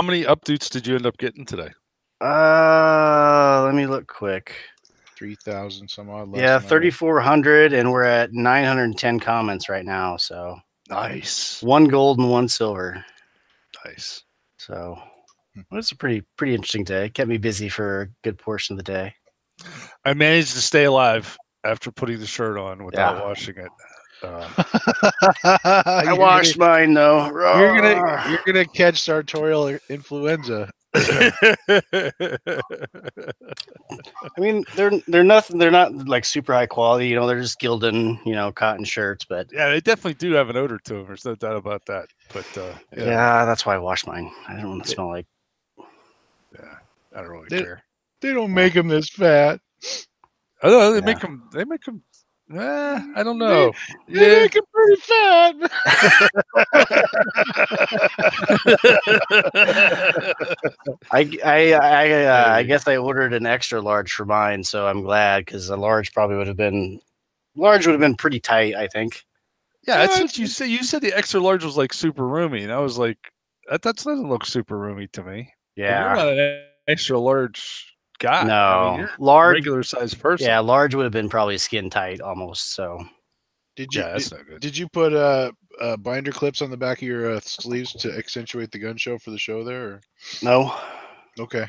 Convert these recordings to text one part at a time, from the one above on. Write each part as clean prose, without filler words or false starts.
many updates did you end up getting today? Let me look quick. 3,000 some odd. Yeah, 3,400, and we're at 910 comments right now. So nice. 1 gold and 1 silver. Nice. So it's a pretty interesting day. Kept me busy for a good portion of the day. I managed to stay alive after putting the shirt on without washing it. I washed mine though. You're gonna catch sartorial influenza. I mean, they're nothing. They're not like super high quality. They're just Gildan, cotton shirts. But yeah, they definitely do have an odor to them. There's no doubt about that. But yeah, that's why I wash mine. I don't want to smell like. Yeah, I don't really care. They don't make them this fat. Oh, they make them. They make them. I don't know. They make them pretty fat. I guess I ordered an extra large for mine, so I'm glad because a large probably would have been pretty tight. I think. Yeah, that's what you said. You said the extra large was like super roomy, and I was like, that doesn't look super roomy to me. Yeah, you're not an extra large guy. No, I mean, you're large, regular sized person. Yeah, large would have been probably skin tight almost. So, that's not good. Did you put binder clips on the back of your sleeves to accentuate the gun show for the show there? Or? No. Okay.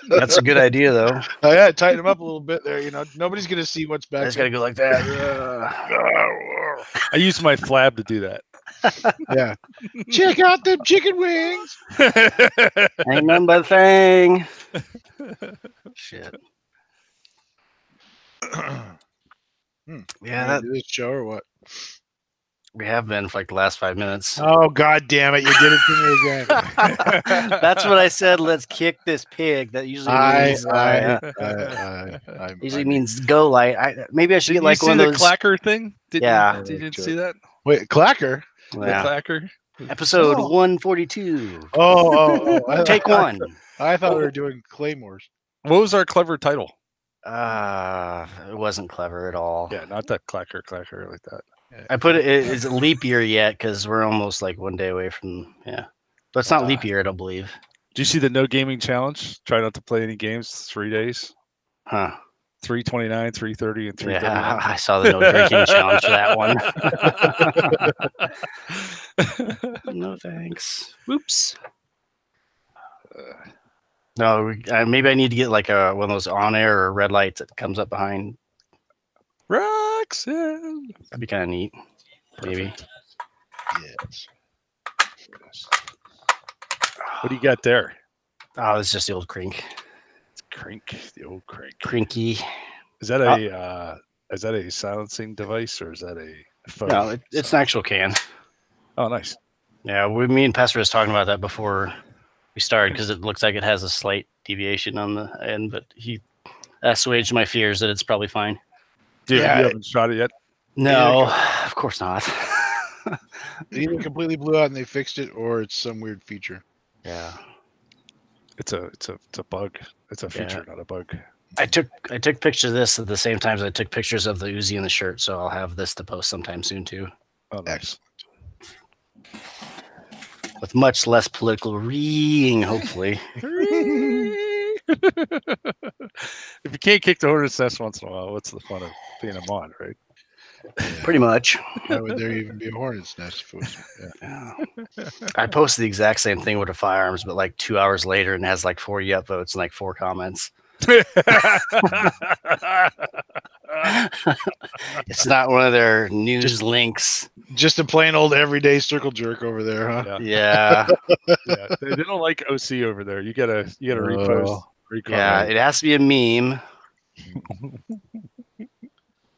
That's a good idea, though. Yeah, tighten them up a little bit there. Nobody's gonna see what's back. I just gotta go like that. I use my flab to do that. Yeah. Check out them chicken wings. Ain't nothing but a thing. Shit. Yeah, this show or what? We have been for like the last 5 minutes. Oh, God damn it. You did it to me again. That's what I said. Let's kick this pig. That usually means, means go light. Maybe I should get like one of those. The clacker thing? Did you see that? Wait, clacker? Yeah. The clacker? Episode 142. Oh. Take one. I thought we were doing Claymores. What was our clever title? It wasn't clever at all. Yeah, not that clacker like that. I put it. Is it leap year yet? Because we're almost like 1 day away from. Yeah, but it's not leap year. I don't believe. Do you see the no gaming challenge? Try not to play any games. 3 days. Huh. 329, 330, and 330. Yeah, I saw the no drinking challenge for that one. No thanks. Whoops. No, maybe I need to get like one of those on air or red lights that comes up behind. Roxanne. That'd be kind of neat. Maybe. Yes. What do you got there? Oh, it's just the old crink. It's the old crink. Crinky. Is that a silencing device or is that a phone? No, it's an actual can. Oh, nice. Yeah, me and Pastor was talking about that before we started because it looks like it has a slight deviation on the end, but he assuaged my fears that it's probably fine. Dude, you haven't shot it yet? No, of course not. It either completely blew out and they fixed it, or it's some weird feature. Yeah, it's a bug. It's a feature, not a bug. I took pictures of this at the same time as I took pictures of the Uzi and the shirt, so I'll have this to post sometime soon too. Oh, nice. With much less political reeing, hopefully. If you can't kick the hornet's nest once in a while, what's the fun of being a mod, right? Yeah. Pretty much. Why would there even be a hornet's nest? I posted the exact same thing with the firearms, but like 2 hours later, and it has like 40 upvotes and like 4 comments. It's not one of their news links. Just a plain old everyday circle jerk over there, huh? Yeah. They don't like OC over there. You gotta repost. Yeah, it has to be a meme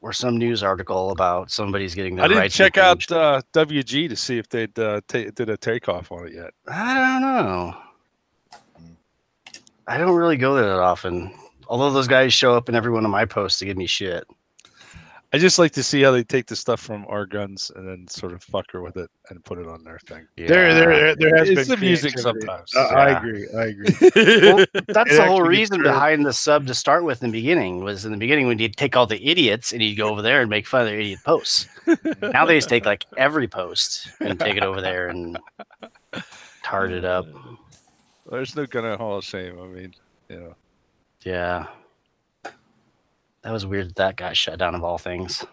or some news article about somebody's getting their I didn't rights check out infringed. WG to see if they'd did a takeoff on it yet. I don't know. I don't really go there that often. Although those guys show up in every one of my posts to give me shit. I just like to see how they take the stuff from our guns and then sort of fuck her with it and put it on their thing. Yeah. There has it's been amusing sometimes. I agree. Well, that's the whole reason behind the sub to start with in the beginning. Was in the beginning when you'd take all the idiots and you'd go over there and make fun of their idiot posts. Now they just take like every post and take it over there and tarred up. There's no Gunnit Hall of Shame. I mean, Yeah. That was weird that got shut down of all things.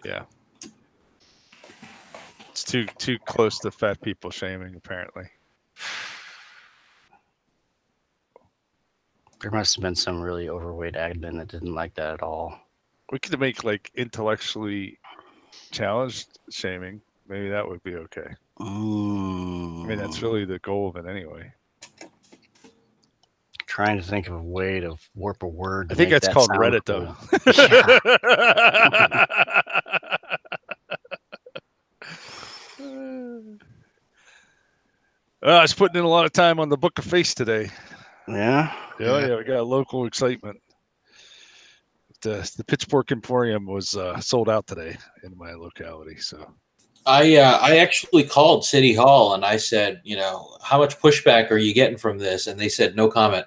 Yeah. It's too close to fat people shaming, apparently. There must have been some really overweight admin that didn't like that at all. We could make like intellectually challenged shaming. Maybe that would be okay. I mean, that's really the goal of it anyway. Trying to think of a way to warp a word. I think that's called Reddit, though. I was putting in a lot of time on the Book of Face today. Yeah? Yeah, we got local excitement. The Pitchfork Emporium was sold out today in my locality. So I actually called City Hall and I said, how much pushback are you getting from this? And they said no comment.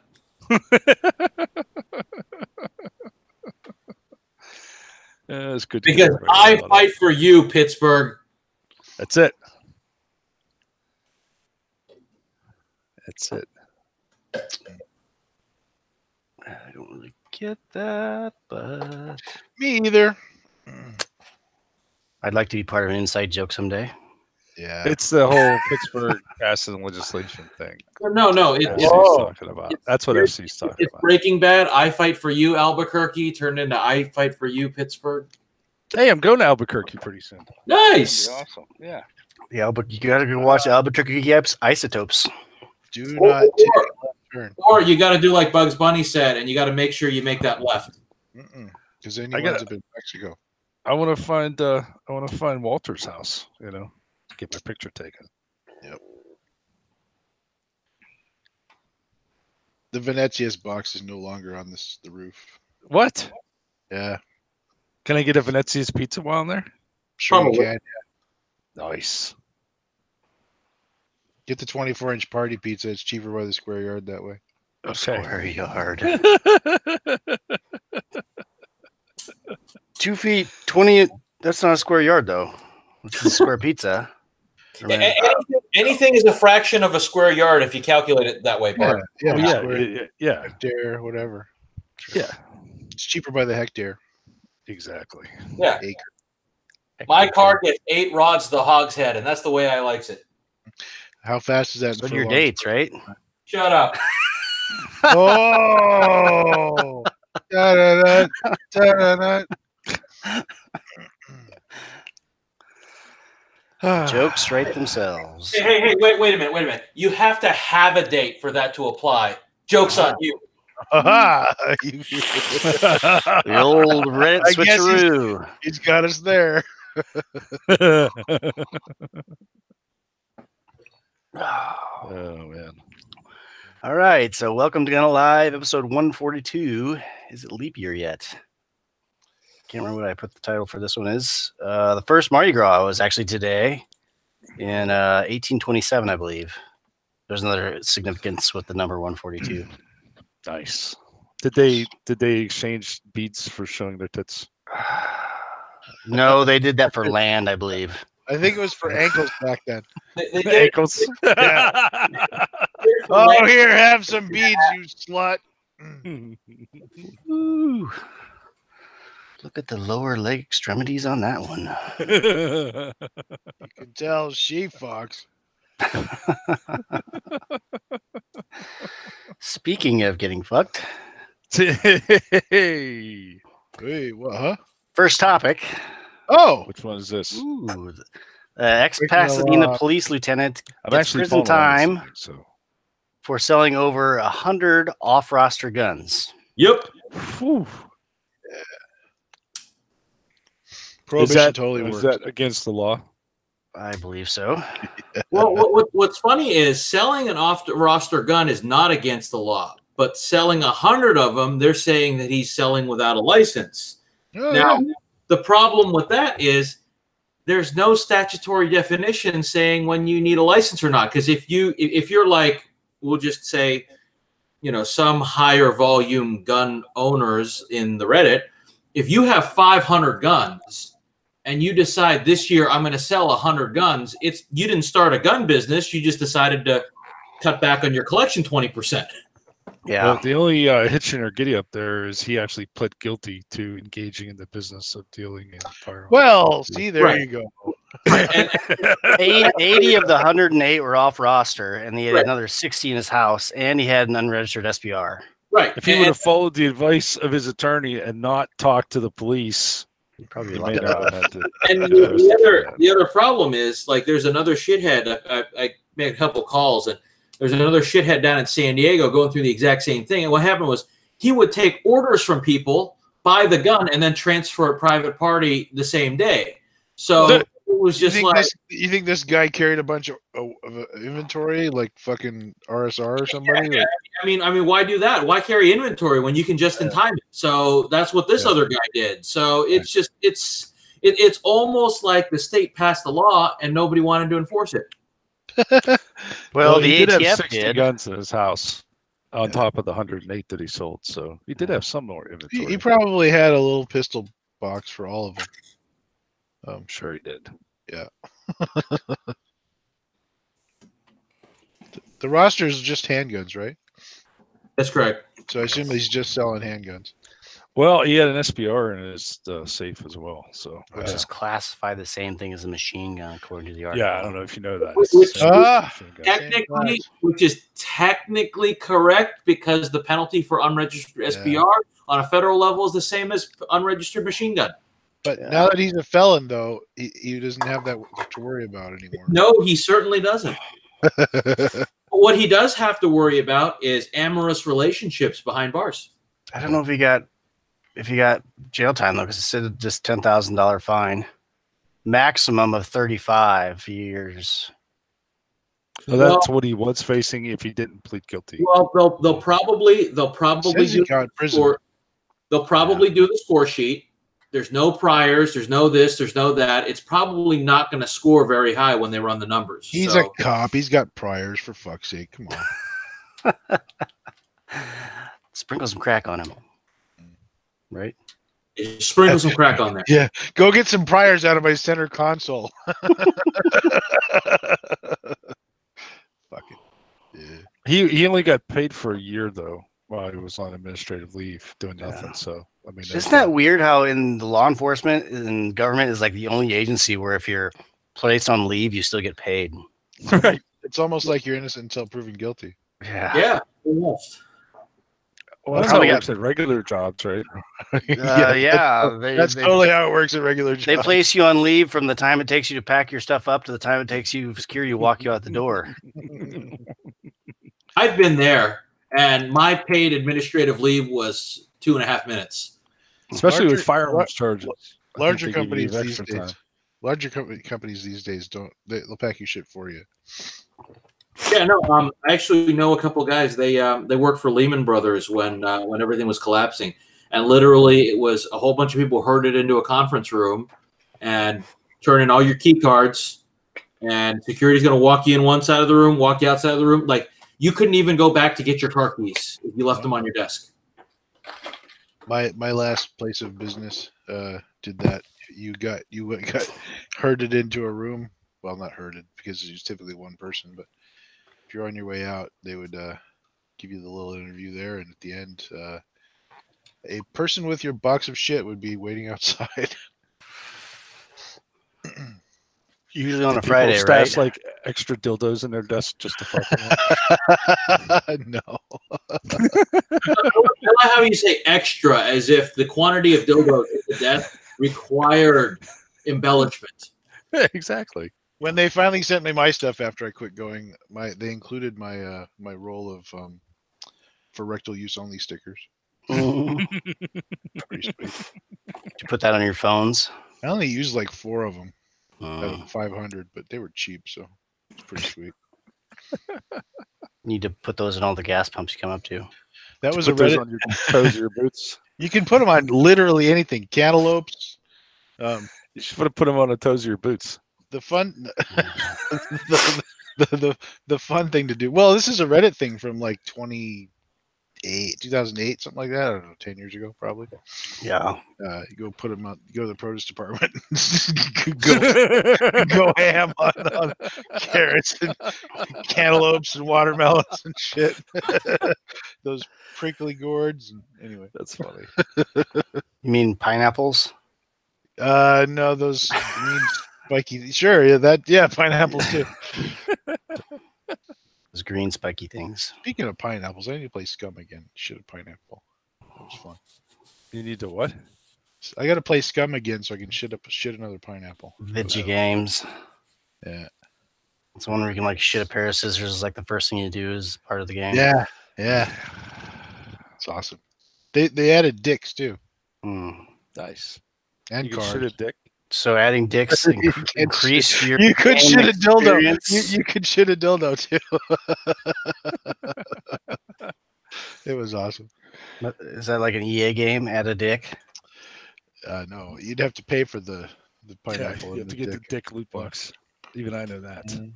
It's good because I fight for you, Pittsburgh. That's it. That's it. I don't really get that, but Me either. I'd like to be part of an inside joke someday. Yeah, it's the whole Pittsburgh passing legislation thing. No, FC's talking about. That's what FC's talking it's about. Breaking Bad. I fight for you, Albuquerque. Turned into I fight for you, Pittsburgh. Hey, I'm going to Albuquerque pretty soon. Nice. Awesome. Yeah. Yeah, but you gotta go watch Albuquerque Isotopes. Do not take a left turn. Or you got to do like Bugs Bunny said, and you got to make sure you make that left. Because then you winds up in Mexico. I want to find Walter's house. Get my picture taken. Yep. The Venezia's box is no longer on the roof. What? Yeah. Can I get a Venezia's pizza while I'm there? Sure you can. Nice. Get the 24-inch party pizza. It's cheaper by the square yard that way. Okay. Square yard. 2 feet 20. That's not a square yard though. It's a square pizza. Anything is a fraction of a square yard if you calculate it that way, Bart. Yeah. Hectare, whatever. Yeah. It's cheaper by the hectare. Exactly. Yeah. Acre. My car gets 8 rods to the hogshead, and that's the way I likes it. How fast is that? So your dates, right? Shut up. Oh. Da-da-da, da-da-da. Jokes write themselves. Hey, wait a minute. You have to have a date for that to apply. Joke's on you. The old Reddit switcheroo. He's got us there. Oh man. All right, so welcome to Gunnit Live, episode 142. Is it leap year yet? Can't remember what I put the title for this one is. The first Mardi Gras was actually today in 1827, I believe. There's another significance with the number 142. Nice. Did they exchange beads for showing their tits? No, they did that for land, I believe. I think it was for ankles back then. They did Ankles. Yeah. Oh, here, have some beads, you slut. Ooh. Look at the lower leg extremities on that one. You can tell she fucks. Speaking of getting fucked. Hey, what? Huh? First topic. Oh, which one is this? Ooh, ex-Pasadena police lieutenant gets prison time for selling over 100 off-roster guns. Yep. Whew. Prohibition totally is works. that against the law? I believe so. Well, what's funny is selling an off-roster gun is not against the law, but selling 100 of them, they're saying that he's selling without a license. Oh, Now, yeah. the problem with that is there's no statutory definition saying when you need a license or not. Because if you're like, we'll just say, some higher volume gun owners in the Reddit, if you have 500 guns and you decide this year I'm going to sell 100 guns, you didn't start a gun business. You just decided to cut back on your collection 20%. Yeah. Well, the only hitch in our giddy up there is he actually pled guilty to engaging in the business of dealing in firearms. Well, see, there Right. you go. Right. And 80 of the 108 were off roster, and he had Right. another 60 in his house, and he had an unregistered SPR. right. If he would have followed the advice of his attorney and not talked to the police, He'd probably he be may locked not up. have had to. And get arrested. the other problem is, like, there's another shithead. I made a couple calls, and there's another shithead down in San Diego going through the exact same thing. And what happened was he would take orders from people, buy the gun, and then transfer a private party the same day. So it was just You think this guy carried a bunch of inventory, like fucking RSR or somebody? Yeah, I mean, why do that? Why carry inventory when you can just in time it? So that's what this other guy did. So it's just it's almost like the state passed the law and nobody wanted to enforce it. Well, he the did have ATF 60 did. guns in his house on top of the 108 that he sold. So he did have some more inventory. He probably had a little pistol box for all of them. I'm sure he did. Yeah. The roster is just handguns, right? That's correct. So I assume he's just selling handguns. Well, he had an SPR in his safe as well. So Which is classified the same thing as a machine gun, according to the article. yeah, I don't know if you know that. Which- It's the same Ah! machine gun. Technically, which is technically correct because the penalty for unregistered SPR on a federal level is the same as unregistered machine gun. But now that he's a felon, though, he doesn't have that to worry about anymore. No, he certainly doesn't. What he does have to worry about is amorous relationships behind bars. I don't know if he got jail time though, because it said just $10,000 fine, maximum of 35 years. So that's what he was facing if he didn't plead guilty. Well, they'll probably Says he got prison. They'll probably do the score sheet. There's no priors. There's no this. There's no that. It's probably not going to score very high when they run the numbers. He's So- a cop. He's got priors, for fuck's sake. Come on. Sprinkle some crack on him, right? Sprinkle some crack on there. Yeah, go get some priors out of my center console. Fuck it. Yeah. He only got paid for a year though while he was on administrative leave doing nothing. So I mean, Isn't that weird how in the law enforcement and government is like the only agency where if you're placed on leave, you still get paid? right? It's almost like you're innocent until proven guilty. Yeah. Yeah, almost. Well, that's how it works at regular jobs, right? Yeah. That's totally how it works at regular jobs. They place you on leave from the time it takes you to pack your stuff up to the time it takes you security to walk you out the door. I've been there, and my paid administrative leave was 2.5 minutes. Especially with Larger- firearms charges. I Larger think they give you companies these extra days. time. Larger companies these days they'll pack you shit for you. Yeah, no. I actually know a couple guys. They worked for Lehman Brothers when everything was collapsing, and literally it was a whole bunch of people herded into a conference room, and turn in all your key cards, and security's going to walk you in one side of the room, walk you outside of the room. Like you couldn't even go back to get your car keys if you left them on your desk. My last place of business did that. You got herded into a room. Well, not herded because it's typically one person, but if you're on your way out, they would give you the little interview there, and at the end, a person with your box of shit would be waiting outside. Usually on a People Friday, stash right? like extra dildos in their desk just to fuck them No. I like how you say extra as if the quantity of dildos at the desk required embellishment. up. Exactly. When they finally sent me my stuff after I quit going, they included my my roll of for rectal use only stickers. Mhm. Pretty sweet. Did you put that on your phones? I only used like 4 of them out of 500, but they were cheap, so it's pretty sweet. Need to put those in all the gas pumps you come up to. That was a Put those Reddit. on your toes or your boots. You can put them on literally anything. Cantaloupes. You should put them on the toes of your boots. The fun, the fun thing to do. Well, this is a Reddit thing from like 2010 2008, something like that. I don't know, 10 years ago, probably. Yeah. You go put them out. You go to the produce department. go ham on carrots and cantaloupes and watermelons and shit. Those prickly gourds. And anyway, That's funny. You mean pineapples? No, those green spiky. Sure, yeah, pineapples too. Those green spiky things. Speaking of pineapples, I need to play Scum again. Shit, a pineapple. That was fun. You need to what? I got to play Scum again so I can shit another pineapple. Vidgy games. Yeah. It's one where you can like shit a pair of scissors. Is like the first thing you do is part of the game. Yeah. It's awesome. They added dicks too. Nice. And you can cards. shit a dick. So adding dicks increase your. You could shit a dildo. experience. You could shit a dildo too. It was awesome. Is that like an EA game? Add a dick. No, you'd have to pay for the pineapple. You have to get the dick loot box. Even I know that. Mm-hmm.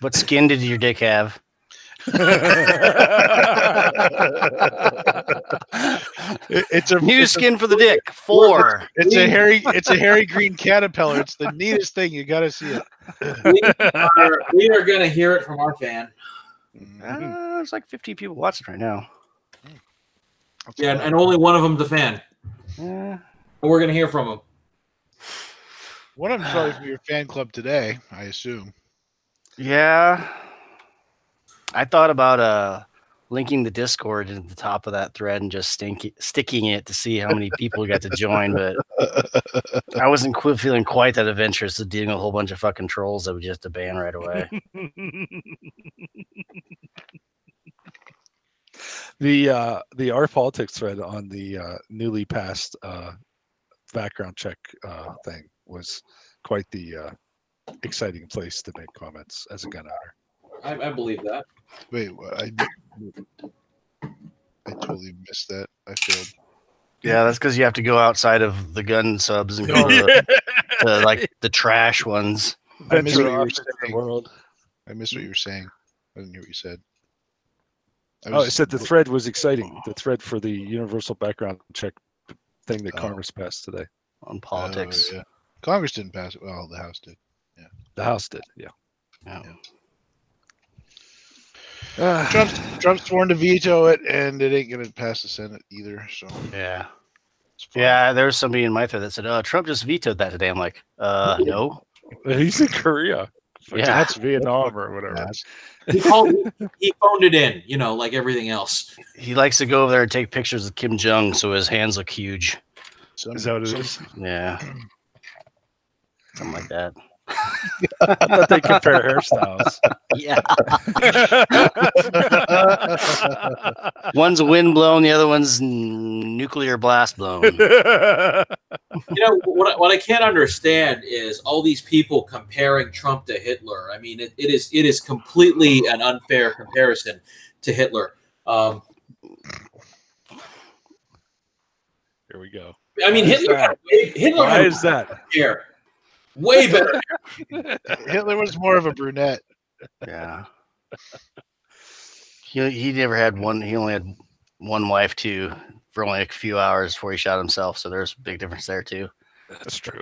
What skin did your dick have? It's a New skin for the dick. 4. It's a hairy green caterpillar. It's the neatest thing. You got to see it. We are going to hear it from our fan. There's like 50 people watching right now. Yeah, and only one of them's a fan. Yeah. We're going to hear from him. One of them's probably from your fan club today, I assume. Yeah. I thought about linking the Discord into the top of that thread and just sticking it to see how many people got to join, but I wasn't feeling quite that adventurous of dealing with a whole bunch of fucking trolls that would just to ban right away. The our politics thread on the newly passed background check thing was quite the exciting place to make comments as a gun owner. I believe that. Wait, what? I totally missed that. I failed. Yeah, that's because you have to go outside of the gun subs and go to like the trash ones. I missed what you were Venture off into the saying. world. I missed what you were saying. I didn't hear what you said. I said the thread was exciting. The thread for the universal background check thing that Congress passed today. On politics. Yeah. Congress didn't pass it. Well, the House did. Yeah. The House did, yeah. Trump's sworn to veto it, and it ain't gonna pass the Senate either. So Yeah. it's fine. Yeah, there was somebody in my thread that said, Trump just vetoed that today. I'm like, no. He's in Korea. Yeah. That's Vietnam or whatever. Pass. He phoned it in, like everything else. He likes to go over there and take pictures of Kim Jong so his hands look huge. Is that what it is? Yeah. Something like that. I thought they compare hairstyles. Yeah. One's wind blown, the other one's nuclear blast blown. What I can't understand is all these people comparing Trump to Hitler. I mean, it is completely an unfair comparison to Hitler. Here we go. I mean, Hitler. Why is that? Hair. Way better. Hitler was more of a brunette. Yeah. He never had one. He only had one wife too, for only a few hours before he shot himself. So there's a big difference there too. That's true.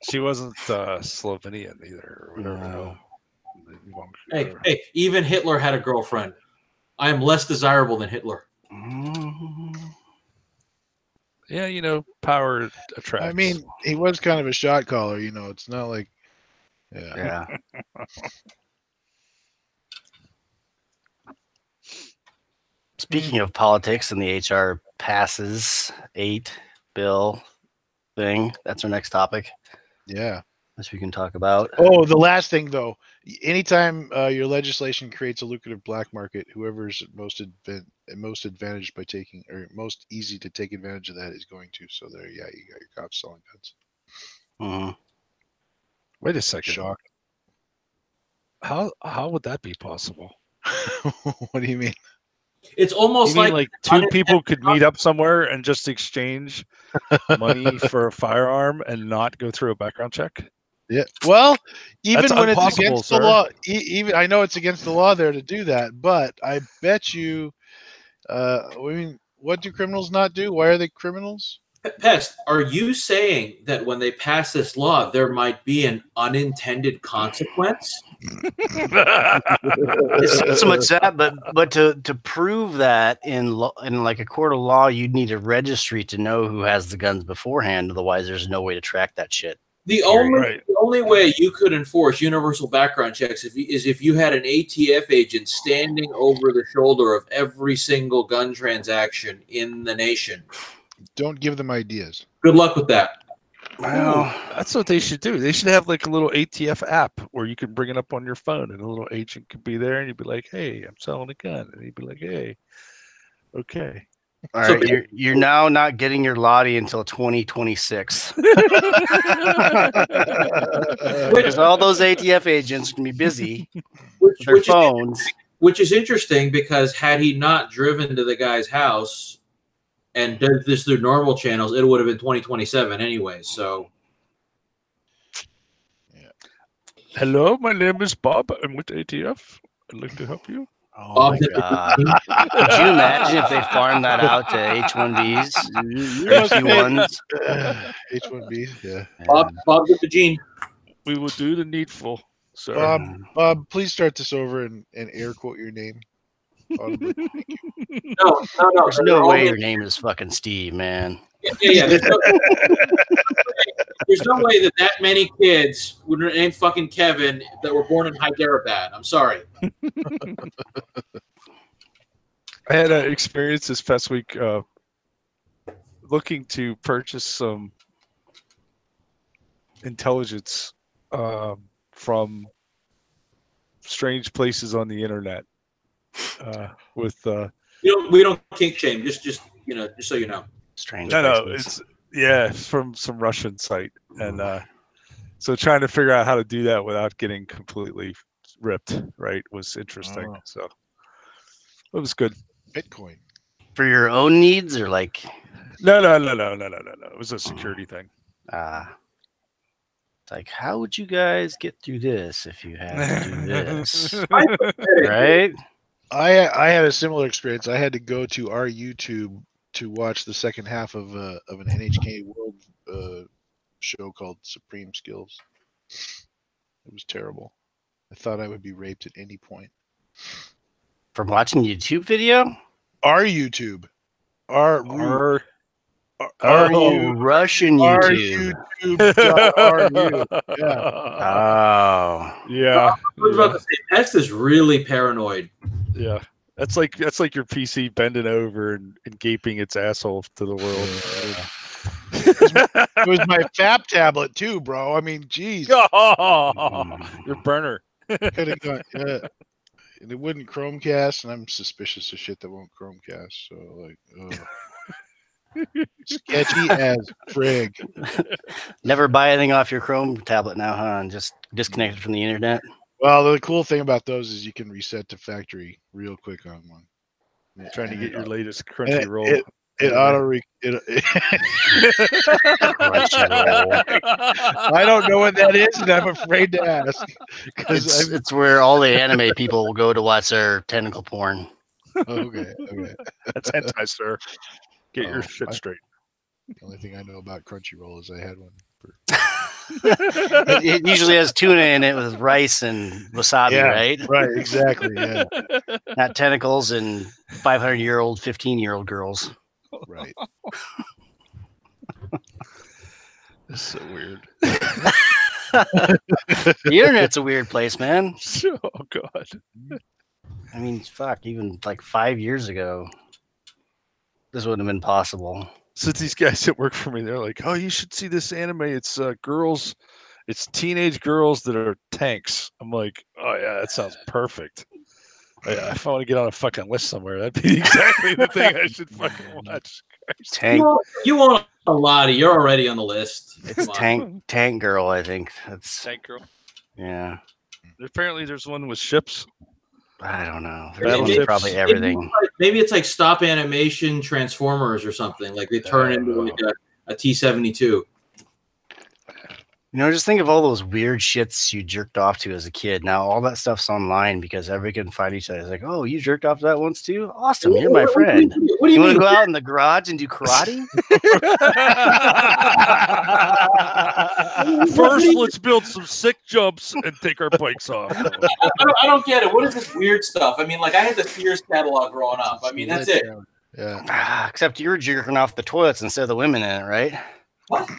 She wasn't Slovenian either, or whatever. No. Hey, even Hitler had a girlfriend. I am less desirable than Hitler. Yeah, power attracts. I mean, he was kind of a shot caller. It's not like, Yeah. Speaking of politics and the HR passes 8 bill thing, that's our next topic. Yeah. Which we can talk about. Oh, the last thing though, anytime your legislation creates a lucrative black market, whoever's most advantaged by taking, or most easy to take advantage of that is going to. So there, you got your cops selling guns. Mm-hmm. Wait a second. Shock. How would that be possible? What do you mean? It's almost You mean like two people could meet up somewhere and just exchange money for a firearm and not go through a background check? Yeah. Well, even That's when it's impossible, against sir. the law, even I know it's against the law there to do that, but I bet you. I mean, what do criminals not do? Why are they criminals? Pest, are you saying that when they pass this law, there might be an unintended consequence? It's not so much that, but to prove that in like a court of law, you'd need a registry to know who has the guns beforehand. Otherwise, there's no way to track that shit. The Right. only way you could enforce universal background checks is if you had an ATF agent standing over the shoulder of every single gun transaction in the nation. Don't give them ideas. Good luck with that. Well, That's what they should do. They should have like a little ATF app where you can bring it up on your phone, and a little agent could be there, and you'd be like, "Hey, I'm selling a gun," and he'd be like, "Hey, okay." all So- right, you're now not getting your Lottie until 2026 because all those ATF agents can be busy with their phones. Which is interesting because had he not driven to the guy's house and did this through normal channels, it would have been 2027 anyway. So, Hello, my name is Bob. I'm with ATF. I'd like to help you. Oh my god! Could you imagine if they farmed that out to H-1Bs, H-1s? H-1B, yeah. Bob with the gene. We will do the needful, sir. Bob, please start this over and air quote your name. Audibly. No. There's no way your name is fucking Steve, man. Yeah. There's no way that many kids would name fucking Kevin that were born in Hyderabad. I'm sorry. I had an experience this past week looking to purchase some intelligence from strange places on the internet. We don't kink shame. Just so you know. Strange. No, places. it's from some Russian site, and so trying to figure out how to do that without getting completely ripped, right, was interesting. Oh. So it was good. Bitcoin. For your own needs, or like No. It was a security thing. It's like, how would you guys get through this if you had to do this? Right? I had a similar experience. I had to go to our YouTube to watch the second half of an NHK World show called Supreme Skills. It was terrible. I thought I would be raped at any point. From watching YouTube video? Our YouTube. Our Russian Our YouTube. YouTube.ru. Yeah. Oh. Yeah. I was about to say, Pest is really paranoid. Yeah. That's like your PC bending over and gaping its asshole to the world. It was my FAP tablet too, bro. I mean, geez. Your burner. Could have gone, yeah. And it wouldn't Chromecast, and I'm suspicious of shit that won't Chromecast. So, like, sketchy as frig. Never buy anything off your Chrome tablet now, huh? And just disconnect it from the internet. Well, the cool thing about those is you can reset to factory real quick on one. Trying to get your latest Crunchyroll. It auto I don't know what that is, and I'm afraid to ask. It's where all the anime people will go to watch their tentacle porn. Okay. That's hentai, sir. Get your shit I- straight. The only thing I know about Crunchyroll is I had one. It usually has tuna in it with rice and wasabi, Yeah. right? Right, exactly. Yeah, Not tentacles and 500-year-old, 15-year-old girls. right. It's so weird. The internet's a weird place, man. Oh God. I mean, fuck, even like 5 years ago, this wouldn't have been possible. Since these guys that work for me, they're like, "Oh, you should see this anime. It's girls, it's teenage girls that are tanks." I'm like, "Oh yeah, that sounds perfect." If I want to get on a fucking list somewhere, that'd be exactly the thing I should fucking watch. Tank, You want a lot. You're already on the list. it's Come on. tank girl, I think. That's Tank girl. yeah. Apparently, there's one with ships. I don't know. Battle There's ships. probably everything. Maybe it's like stop animation Transformers or something. Like they turn into like a T-72. You know, just think of all those weird shits you jerked off to as a kid. Now all that stuff's online because everybody can find each other. It's like, oh, you jerked off to that once too? Awesome, you're my friend. What do you You want mean? to go out in the garage and do karate? First, let's build some sick jumps and take our bikes off. I don't get it. What is this weird stuff? I mean, like, I had the Sears catalog growing up. I mean, that's it. Yeah. Except you were jerking off the toilets instead of the women in it, right? What?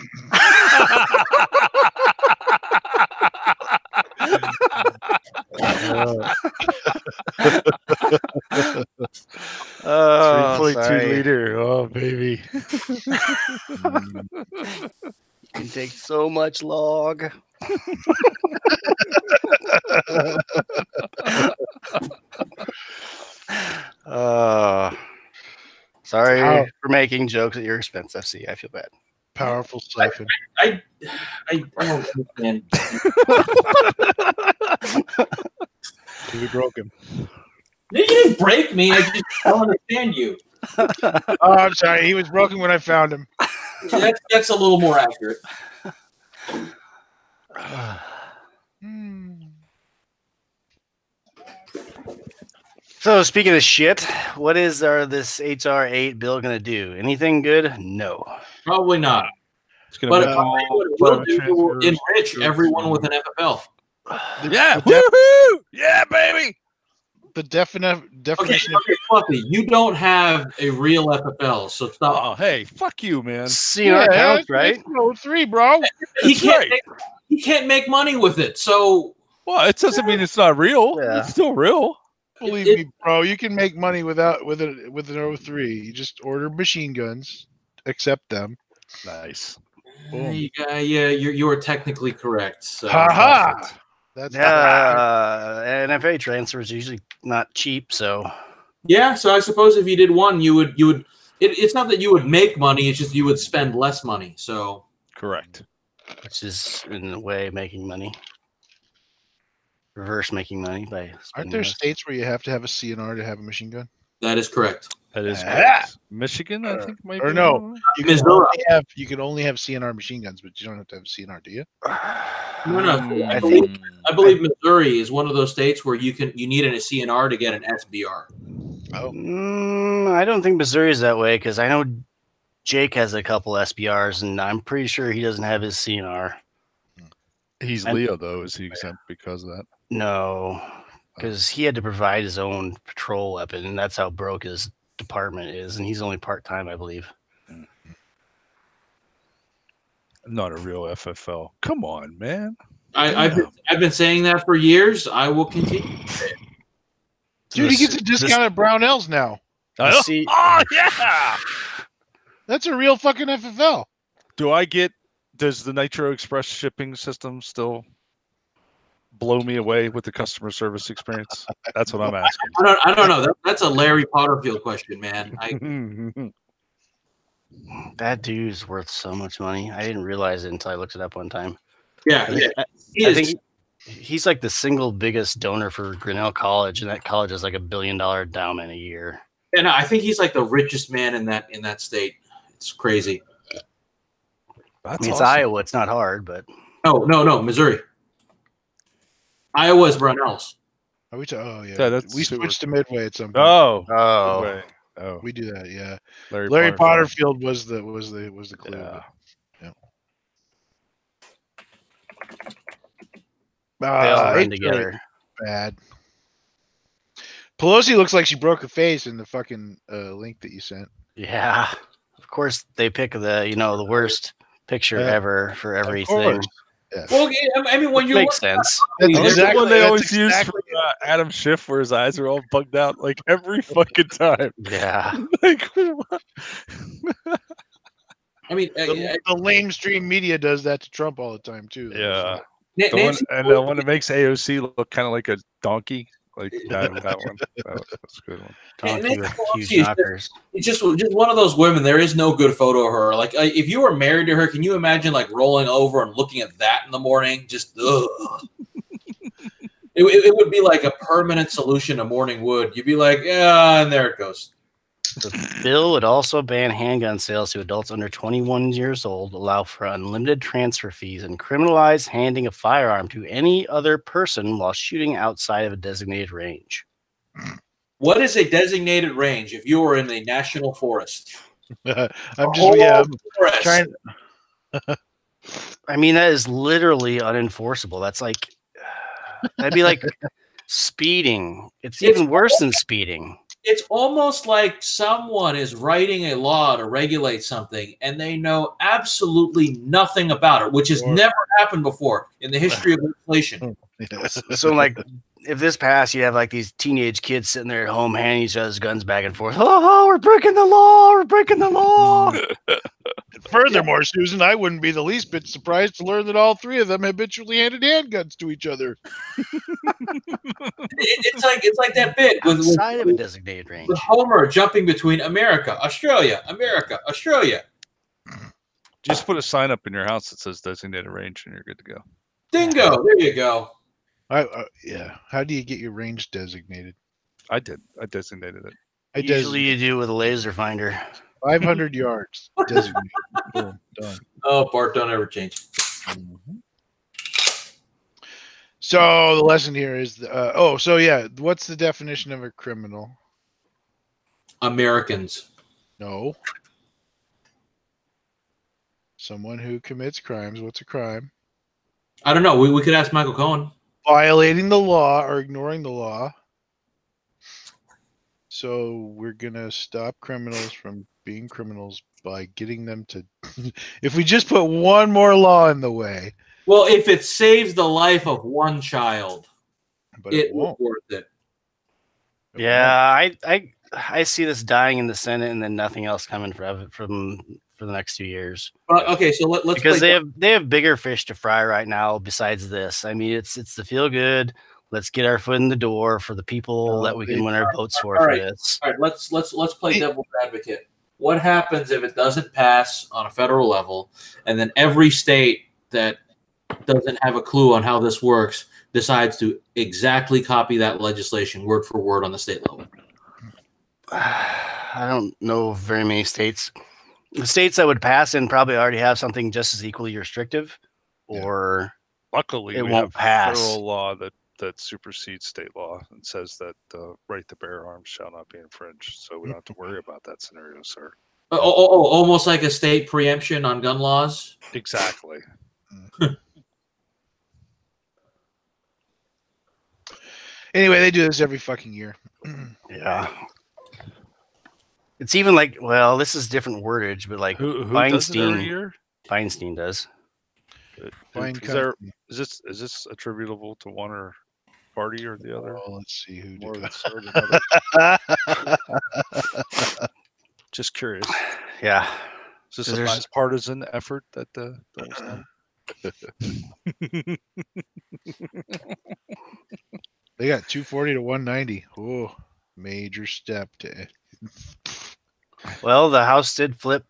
Oh, 3.2 sorry. liter. Oh, baby. You can take so much log. Sorry How- for making jokes at your expense, FC. I feel bad. Powerful siphon. I don't understand. We broke him. You didn't break me. I just don't understand you. Oh, I'm sorry. He was broken when I found him. That's a little more accurate. So speaking of shit, what is this HR 8 bill going to do? Anything good? No. Probably not. It's going But to I'll be tell you what it will do, it will enrich everyone with an FFL. Yeah, woohoo! Yeah, baby. The definition Okay, Fluffy, you don't have a real FFL, so stop. Oh, hey, fuck you, man. CR counts, right? No, 3, bro. He That's can't. right. He can't make money with it. So Well, it doesn't mean it's not real. Yeah. It's still real. Believe It- me, bro. You can make money with an 03. You just order machine guns, accept them. Nice. Boom. yeah, you are technically correct. So. Ha ha. That's NFA transfers are usually not cheap, so Yeah, so I suppose if you did one, you would. It's not that you would make money; it's just you would spend less money. So Correct. which is in a way making money. Reverse making money by Aren't spending there less. states where you have to have a CNR to have a machine gun? that is correct. That is Ah. correct. Michigan, I think, might Or be no. one. You can, Missouri. only have CNR machine guns, but you don't have to have CNR, do you? No. I think I believe Missouri is one of those states where you need a CNR to get an SBR. I don't think Missouri is that way because I know Jake has a couple SBRs and I'm pretty sure he doesn't have his CNR. He's And- Leo, though. Is he exempt because of that? No, because he had to provide his own patrol weapon, and that's how broke his department is. And he's only part time, I believe. Not a real FFL. Come on, man. I've been saying that for years. I will continue. Dude, he gets a discount at Brownells now. The C- Oh, yeah. That's a real fucking FFL. Does the Nitro Express shipping system still blow me away with the customer service experience? That's what I'm asking. I don't know. That's a Larry Potterfield question, man. That dude's worth so much money. I didn't realize it until I looked it up one time. Yeah. He I is. think he's like the single biggest donor for Grinnell College, and that college has like $1 billion endowment a year. And I think he's like the richest man in that state. It's crazy. I mean, it's Iowa. It's not hard, but No, Missouri. Iowa is Brownells. Are we yeah, Yeah, that's we Seward. switched to Midway at some point. Oh. Wait. Oh. We do that, yeah. Larry Potterfield was the clue. Yeah. they all run it's together. bad. Pelosi looks like she broke her face in the fucking link that you sent. Yeah, of course they pick the worst picture Yeah. ever for Of everything. course. Yeah. Well, I mean, when you Makes sense. That's That's exactly the one they that's always use exactly for Adam Schiff, where his eyes are all bugged out, like every fucking time. Yeah, Like, what? I mean, the lamestream media does that to Trump all the time too. though, Yeah. so. Nancy, The one that makes AOC look kind of like a donkey, like that one. That's a good one. donkey with Pelosi huge is knockers. it's just one of those women. There is no good photo of her. Like, if you were married to her, can you imagine like rolling over and looking at that in the morning? Just ugh. It would be like a permanent solution to morning wood. You'd be like, yeah, and there it goes. The bill would also ban handgun sales to adults under 21 years old, allow for unlimited transfer fees, and criminalize handing a firearm to any other person while shooting outside of a designated range. What is a designated range if you were in a national forest? I'm just trying. I mean, that is literally unenforceable. That's like, that'd be like speeding. It's even worse than speeding. It's almost like someone is writing a law to regulate something and they know absolutely nothing about it, which has never happened before in the history of legislation. So, like, if this passed, you have like these teenage kids sitting there at home handing each other's guns back and forth. Oh, we're breaking the law. We're breaking the law. Furthermore, Susan, I wouldn't be the least bit surprised to learn that all three of them habitually handed handguns to each other. It's like that bit outside of a designated range. With Homer jumping between America, Australia, America, Australia. Just put a sign up in your house that says designated range, and you're good to go. Dingo! There you go. Yeah. How do you get your range designated? I did. I designated it. Usually you do with a laser finder. 500 yards. Designated. Boom. Done. Oh, Bart, don't ever change. Mm-hmm. So the lesson here is, what's the definition of a criminal? Americans. No. Someone who commits crimes. What's a crime? I don't know. We could ask Michael Cohen. Violating the law or ignoring the law. So we're going to stop criminals from being criminals by getting them to... If we just put one more law in the way. Well, if it saves the life of one child, but it won't. Worth it. Yeah, I see this dying in the Senate and then nothing else coming for the next 2 years. Okay, so let's because they have bigger fish to fry right now besides this. I mean, it's the feel good. Let's get our foot in the door for the people that we can win our votes for this. All right, let's play devil's advocate. What happens if it doesn't pass on a federal level, and then every state that doesn't have a clue on how this works decides to exactly copy that legislation word for word on the state level? I don't know very many states. The states that would pass in probably already have something just as equally restrictive, or luckily it we won't have pass. Federal law that supersedes state law and says that right to bear arms shall not be infringed. So we don't have to worry about that scenario, sir. Almost like a state preemption on gun laws. Exactly. Anyway, they do this every fucking year. Yeah. It's even like, well, this is different wordage, but like who does it every year? Feinstein does. Is this attributable to one or party or the other? Well, let's see who More did that. Just curious. Yeah. Is this a bipartisan effort that was done? They got 240 to 190. Oh, major step to. Well, the House did flip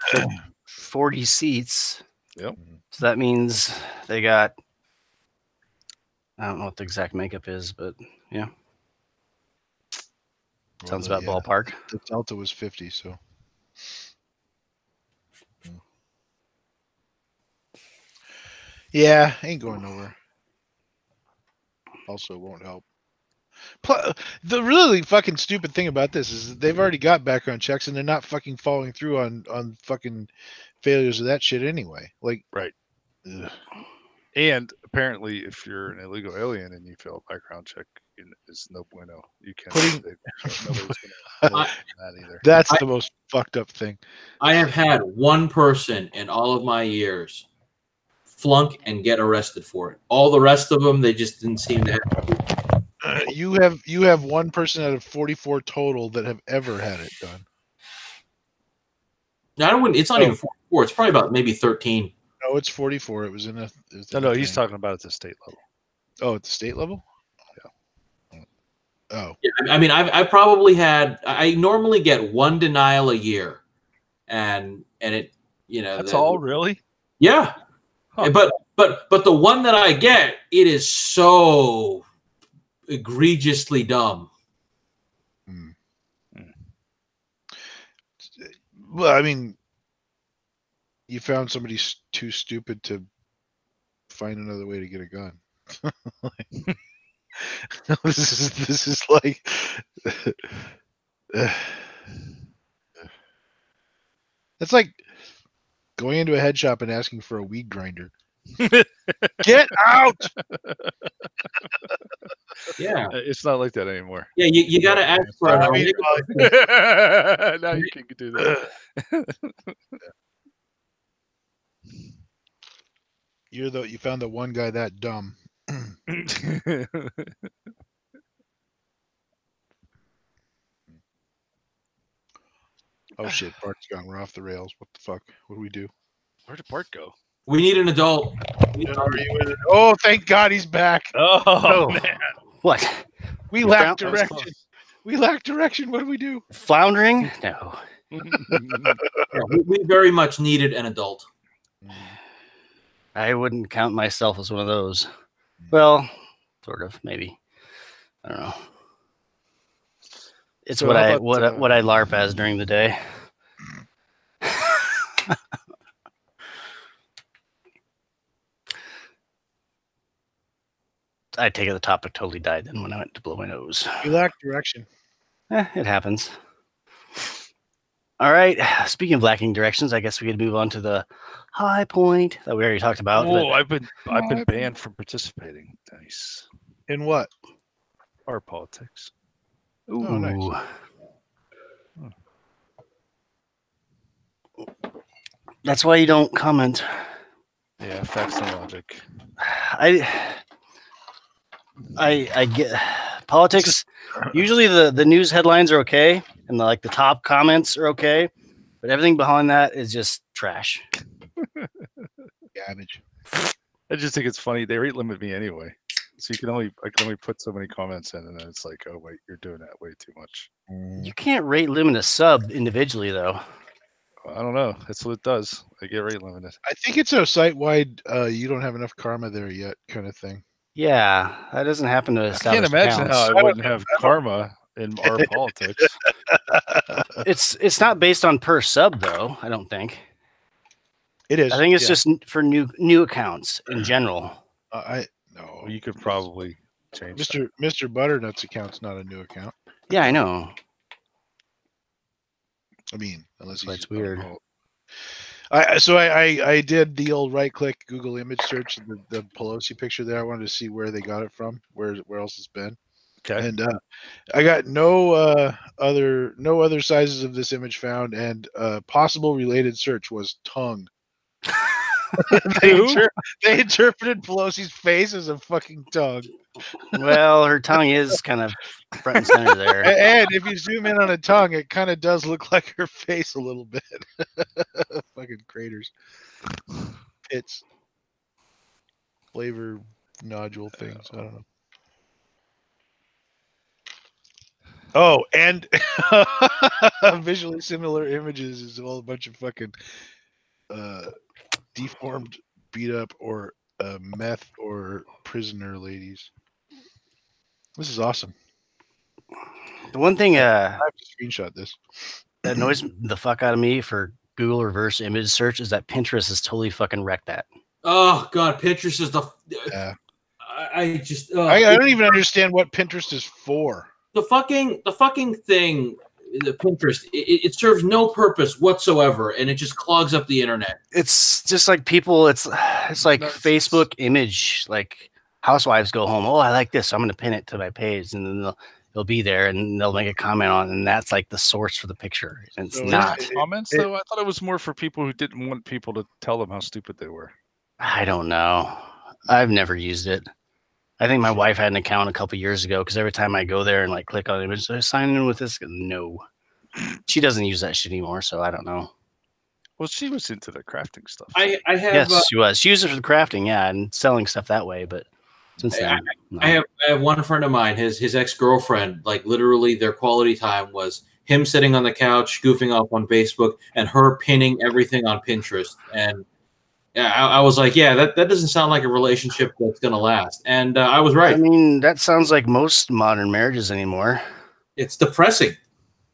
40 seats. Yep. So that means they got, I don't know what the exact makeup is, but yeah. Sounds about ballpark. The Delta was 50, so. Yeah, ain't going nowhere. Also won't help. The really fucking stupid thing about this is that they've already got background checks and they're not fucking following through on fucking failures of that shit anyway. Like, right. Ugh. And apparently, if you're an illegal alien and you fail a background check, it's no bueno. You can't. Nobody's gonna that either. That's the most fucked up thing. I have had one person in all of my years flunk and get arrested for it. All the rest of them, they just didn't seem to have. You have one person out of 44 total that have ever had it done. No, it's not even 44. It's probably about maybe 13. No, it's 44. It was in a. No, he's talking about at the state level. Oh, at the state level? Yeah. Oh. Yeah, I mean, I've probably had. I normally get one denial a year, and it, That's all, really? Yeah. Huh. But the one that I get, it is so egregiously dumb. Well, I mean, you found somebody too stupid to find another way to get a gun. This is like that's like going into a head shop and asking for a weed grinder. Get out! Yeah, It's not like that anymore. yeah. You got to ask for I an mean, Now you can do that. You found the one guy that dumb. Oh shit, Bart's gone. We're off the rails. What the fuck? What do we do? Where did Bart go? We need an adult. Oh, thank God he's back. Oh, man. What? We You lack found- That was direction. close. We lack direction. What do we do? Floundering? No. Yeah, we very much needed an adult. I wouldn't count myself as one of those. Well, sort of, maybe. I don't know. It's So what how I about, what I LARP as during the day. I take it the topic totally died then when I went to blow my nose. We lack direction. It happens. All right. Speaking of lacking directions, I guess we could move on to the high point that we already talked about. Oh, but I've been banned from participating. Nice. In what? Our politics. ooh, Oh, nice. That's why you don't comment. Yeah, facts and logic. I get politics. Usually the news headlines are okay, and the top comments are okay, but everything behind that is just trash. Garbage. I just think it's funny. They rate limit me anyway, so I can only put so many comments in, and then it's like, oh wait, you're doing that way too much. You can't rate limit a sub individually though. I don't know. That's what it does. I get rate limited. I think it's a site-wide. You don't have enough karma there yet, kind of thing. Yeah, that doesn't happen to I can't established imagine accounts. how I wouldn't have karma in our politics. It's not based on per sub though. I don't think. It is. I think it's yeah. just for new accounts in general. No. Well, you could probably change. Mr. Butternut's account's not a new account. Yeah, I know. I mean, unless That's he's weird. I did the old right-click Google image search, the Pelosi picture there. I wanted to see where they got it from, where else it's been, Okay. and I got no other sizes of this image found, and possible related search was tongue. They interpreted Pelosi's face as a fucking tongue. Well, her tongue is kind of front and center there. And if you zoom in on a tongue, it kind of does look like her face a little bit. Fucking craters, pits, flavor nodule things. I don't know. Oh, and visually similar images is all a bunch of fucking deformed, beat up, or meth or prisoner ladies. This is awesome. The one thing I have to screenshot this. that annoys the fuck out of me for Google reverse image search is that Pinterest has totally fucking wrecked that. Oh God, Pinterest is the. Yeah. I just. I don't even understand what Pinterest is for. The fucking thing, the Pinterest, it serves no purpose whatsoever, and it just clogs up the internet. It's just like people. It's like No, Facebook image. Like housewives go home. Oh, I like this. So I'm going to pin it to my page, and then they'll be there, and they'll make a comment on it, and that's like the source for the picture. And it's So not. Comments though, I thought it was more for people who didn't want people to tell them how stupid they were. I don't know. I've never used it. I think my wife had an account a couple years ago because every time I go there and like click on an image, sign in with this. No, she doesn't use that shit anymore, so I don't know. Well, she was into the crafting stuff. I have Yes, she was. She used it for the crafting, yeah, and selling stuff that way. But since then, no. I have one friend of mine, his ex-girlfriend, like literally their quality time was him sitting on the couch goofing off on Facebook and her pinning everything on Pinterest. And I was like, yeah, that doesn't sound like a relationship that's going to last. And I was right. I mean, that sounds like most modern marriages anymore. It's depressing.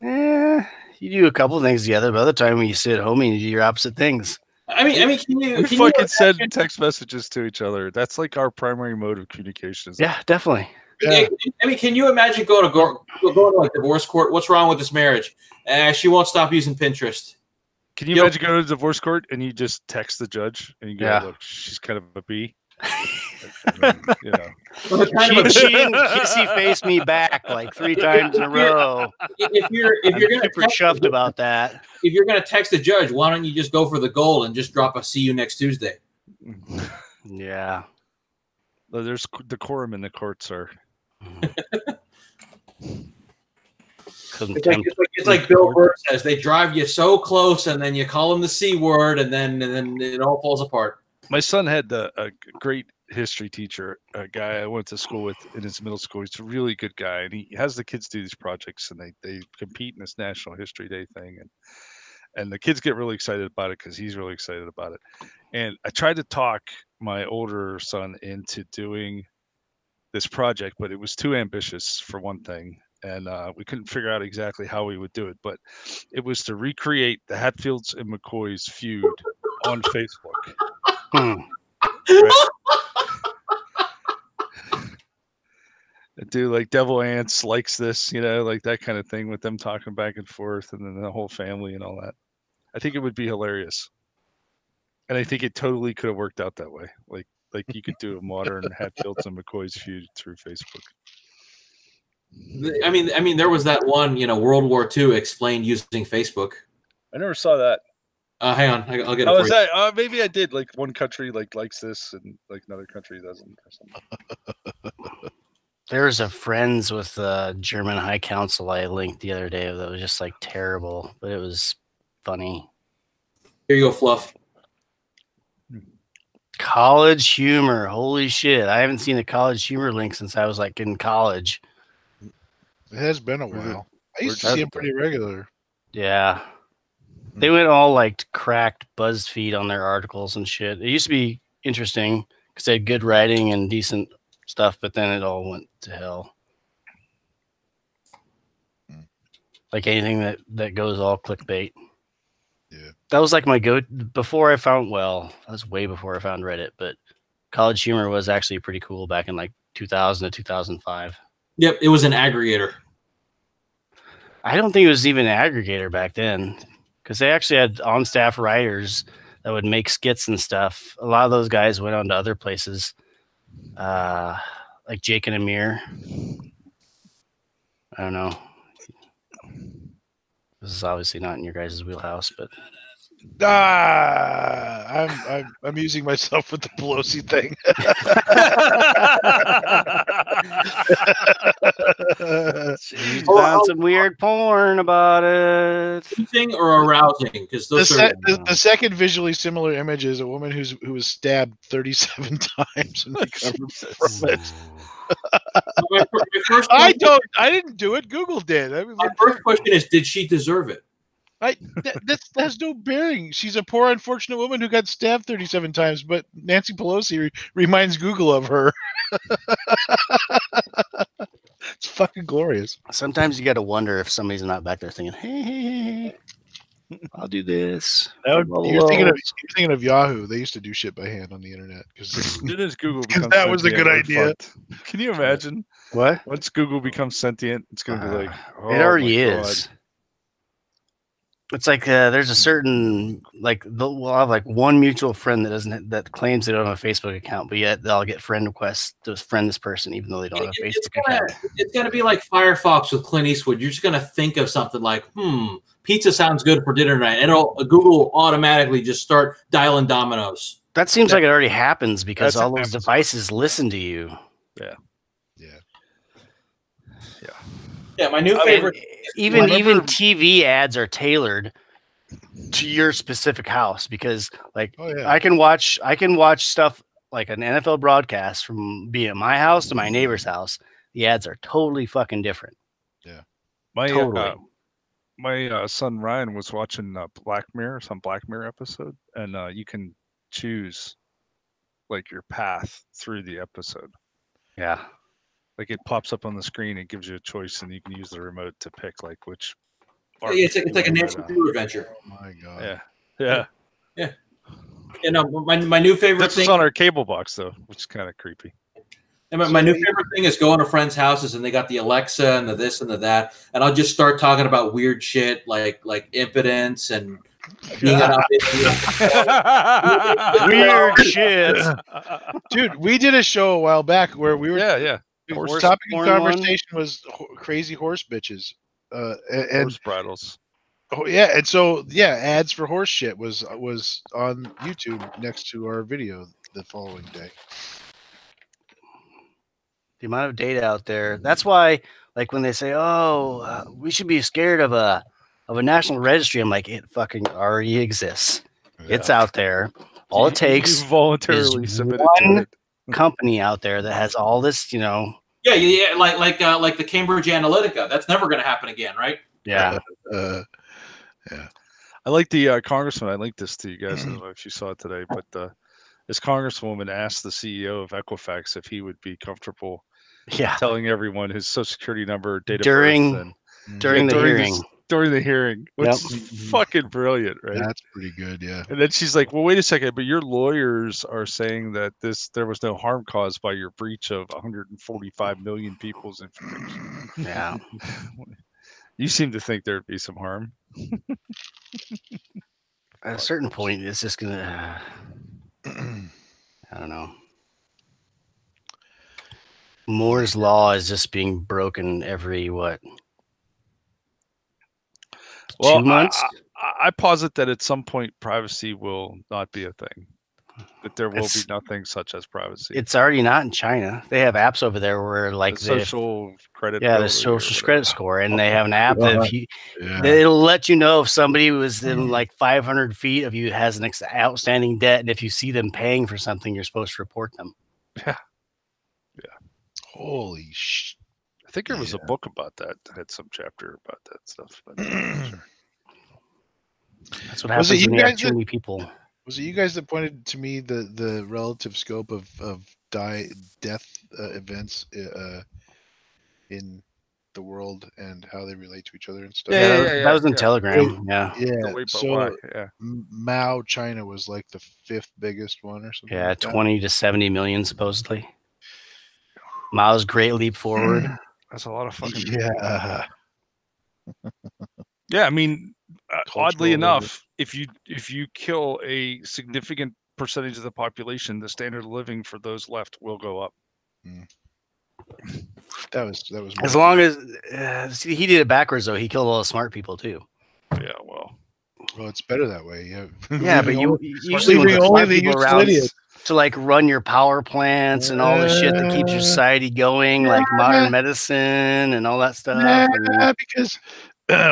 Yeah, You do a couple things together, but other time when you sit at home and you do your opposite things. I mean, can you? We Can fucking you send text messages to each other. That's like our primary mode of communication. Yeah, definitely. Yeah. I mean, can you imagine going to like divorce court? What's wrong with this marriage? She won't stop using Pinterest. Can you imagine going to divorce court and you just text the judge and you go, Yeah. look, she's kind of a B. I mean, you know. She didn't kissy face me back like 3 times in a row. If you're I'm gonna super text chuffed about that. if you're gonna text the judge, why don't you just go for the goal and just drop a "see you next Tuesday"? Yeah. There's decorum in the court, sir. It's like Bill Burr says, they drive you so close, and then you call them the C word, and then it all falls apart. My son had a great history teacher, a guy I went to school with in his middle school. He's a really good guy, and he has the kids do these projects, and they compete in this National History Day thing, and the kids get really excited about it because he's really excited about it. And I tried to talk my older son into doing this project, but it was too ambitious for one thing, and we couldn't figure out exactly how we would do it. But it was to recreate the Hatfields and McCoys feud on Facebook. Right? Do like Devil Ants likes this, like that kind of thing with them talking back and forth, and then the whole family and all that. I think it would be hilarious, and I think it totally could have worked out that way. Like you could do a modern Hatfields and McCoys feud through Facebook. I mean, there was that one, World War II explained using Facebook. I never saw that. Hang on, I'll get it. Oh, for is you. that? Maybe I did. Like one country likes this, and like another country doesn't, or something. There's a Friends with the German High Council I linked the other day that was just like terrible, but it was funny. Here you go, Fluff. College humor. Holy shit. I haven't seen a college humor link since I was like in college. It has been a while. I used to where'd see you them pretty regular. Yeah. They went all like cracked BuzzFeed on their articles and shit. It used to be interesting because they had good writing and decent stuff, but then it all went to hell. Like anything that goes all clickbait. Yeah. That was like my before I found, that was way before I found Reddit, but college humor was actually pretty cool back in like 2000 to 2005. Yep, it was an aggregator. I don't think it was even an aggregator back then because they actually had on-staff writers that would make skits and stuff. A lot of those guys went on to other places, like Jake and Amir. I don't know. This is obviously not in your guys' wheelhouse, but I'm amusing myself with the Pelosi thing. she's found some weird porn about it. Amusing or arousing? Because those The second visually similar image is a woman who was stabbed 37 times and recovered from it. my first I didn't do it. Google did. I mean, my first question is, did she deserve it? That has no bearing. She's a poor, unfortunate woman who got stabbed 37 times, but Nancy Pelosi reminds Google of her. It's fucking glorious. Sometimes you got to wonder if somebody's not back there thinking, hey, I'll do this. You're thinking of Yahoo. They used to do shit by hand on the internet. As soon as Google Because becomes that was a sentient, good we're idea. fucked. Can you imagine? What? Once Google becomes sentient, it's going to be like, oh, it already my is. God. It's like there's a certain we'll have like one mutual friend that claims they don't have a Facebook account, but yet they'll get friend requests to friend this person even though they don't have a Facebook account. It's gonna be like Firefox with Clint Eastwood. You're just gonna think of something like, pizza sounds good for dinner tonight, and Google automatically just start dialing dominoes. That seems like it already happens because That's all those devices listen to you. Yeah, my new favorite. Even TV ads are tailored to your specific house because, like, I can watch stuff like an NFL broadcast from being at my house to my neighbor's house. The ads are totally fucking different. Yeah, my son Ryan was watching some Black Mirror episode, and you can choose like your path through the episode. Yeah. Like it pops up on the screen, it gives you a choice, and you can use the remote to pick like which It's like a barbecue natural right food adventure. Oh my god. now. Yeah. You know, my new favorite This thing. is on our cable box though, which is kind of creepy. And my new favorite thing is going to friends' houses and they got the Alexa and the this and the that, and I'll just start talking about weird shit like impotence and being an Weird shit. Dude, we did a show a while back where we were yeah. the Horse topic of porn one? conversation was crazy horse bitches. And Horse bridles. oh yeah, and so yeah, ads for horse shit was on YouTube next to our video the following day. The amount of data out there. That's why, like when they say, "Oh, we should be scared of a national registry," I'm like, it fucking already exists. It's out there. All it takes You voluntarily is submitted one- to it. company out there that has all this, you know. yeah, like the Cambridge Analytica. That's never going to happen again, right? Yeah. I like the congressman. I linked this to you guys. I don't know if you saw it today, but this congresswoman asked the CEO of Equifax if he would be comfortable Yeah. telling everyone his social security number, date of During- birth, and During the hearing. during the hearing, which Yep. is fucking brilliant, right? That's pretty good, yeah. And then she's like, "Well, wait a second, but your lawyers are saying that there was no harm caused by your breach of 145 million people's information. Yeah. You seem to think there'd be some harm." At a certain point, it's just gonna. I don't know. Moore's law is just being broken every what? Well, 2 months? I posit that at some point privacy will not be a thing. That there will be It's- nothing such as privacy. It's already not in China. They have apps over there where like The they social credit. yeah, the ability or social whatever. credit score, and they have an app that if you, Yeah. it'll let you know if somebody was in like 500 feet of you has an outstanding debt, and if you see them paying for something, you're supposed to report them. Holy sh! I think there was a Yeah. book about that. Had some chapter about that stuff. But That's what Was happens it you when you have guys too that- many people. Was it you guys that pointed to me the relative scope of death events in the world and how they relate to each other and stuff? Yeah, That was in yeah. Telegram. Yeah. Yeah. Wait, but So why? Yeah. Mao, China was like the 5th biggest one or something. Yeah, like that. 20 to 70 million supposedly. Mao's Great Leap Forward. That's a lot of fucking people. Yeah. Yeah, I mean, oddly Cultural enough, if you kill a significant percentage of the population, the standard of living for those left will go up. That was As long as see, he did it backwards though. He killed all the smart people too. Yeah, well, well, it's better that way. Yeah. Yeah, but you usually when leaving the only smart the people useful around idiots. to like run your power plants and all the shit that keeps your society going, like modern medicine and all that stuff. Yeah, because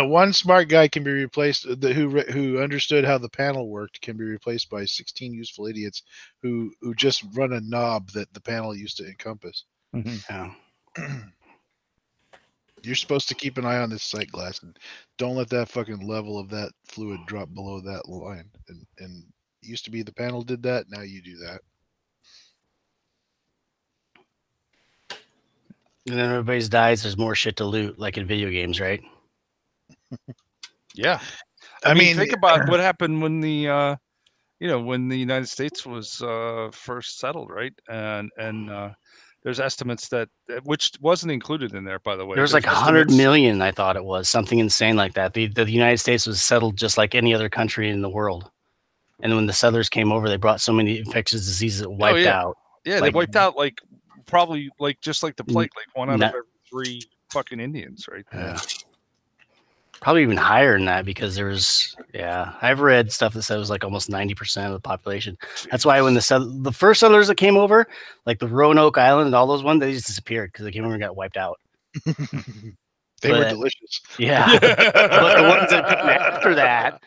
one smart guy can be replaced. Who understood how the panel worked can be replaced by 16 useful idiots who just run a knob that the panel used to encompass. Yeah. You're supposed to keep an eye on this sight glass and don't let that fucking level of that fluid drop below that line. And it used to be the panel did that. Now you do that. And then everybody's dies. There's more shit to loot, like in video games, right? yeah. I mean, think about what happened when the when the United States was first settled, right? And there's estimates that which wasn't included in there, by the way. There was like There's 100 estimates- million, I thought it was something insane like that. The United States was settled just like any other country in the world. And when the settlers came over, they brought so many infectious diseases that wiped yeah. out. Yeah, like- they wiped out like probably like just like the plague, like one out Not- of every 3 fucking Indians, right? Yeah. Probably even higher than that because there was, I've read stuff that said it was like almost 90% of the population. That's why when the first settlers that came over, like the Roanoke Island and all those ones, they just disappeared because they came over and got wiped out. they were but- delicious. Yeah. But the ones that came after that,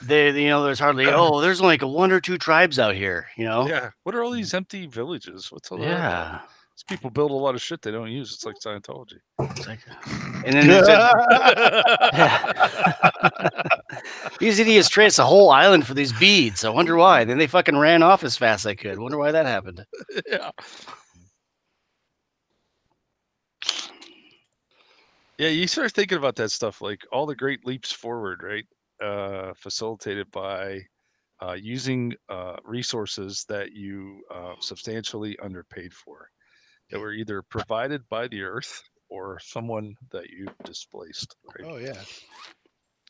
there's hardly, there's only like 1 or 2 tribes out here, Yeah. What are all these empty villages? What's all that? Yeah. These people build a lot of shit they don't use. It's like Scientology. It's like, and then there's these idiots traced a whole island for these beads. I wonder why. Then they fucking ran off as fast as they could. Wonder why that happened. Yeah. Yeah, you start thinking about that stuff, like all the great leaps forward, right? Facilitated by using resources that you substantially underpaid for, that were either provided by the earth or someone that you displaced. Right? Oh yeah.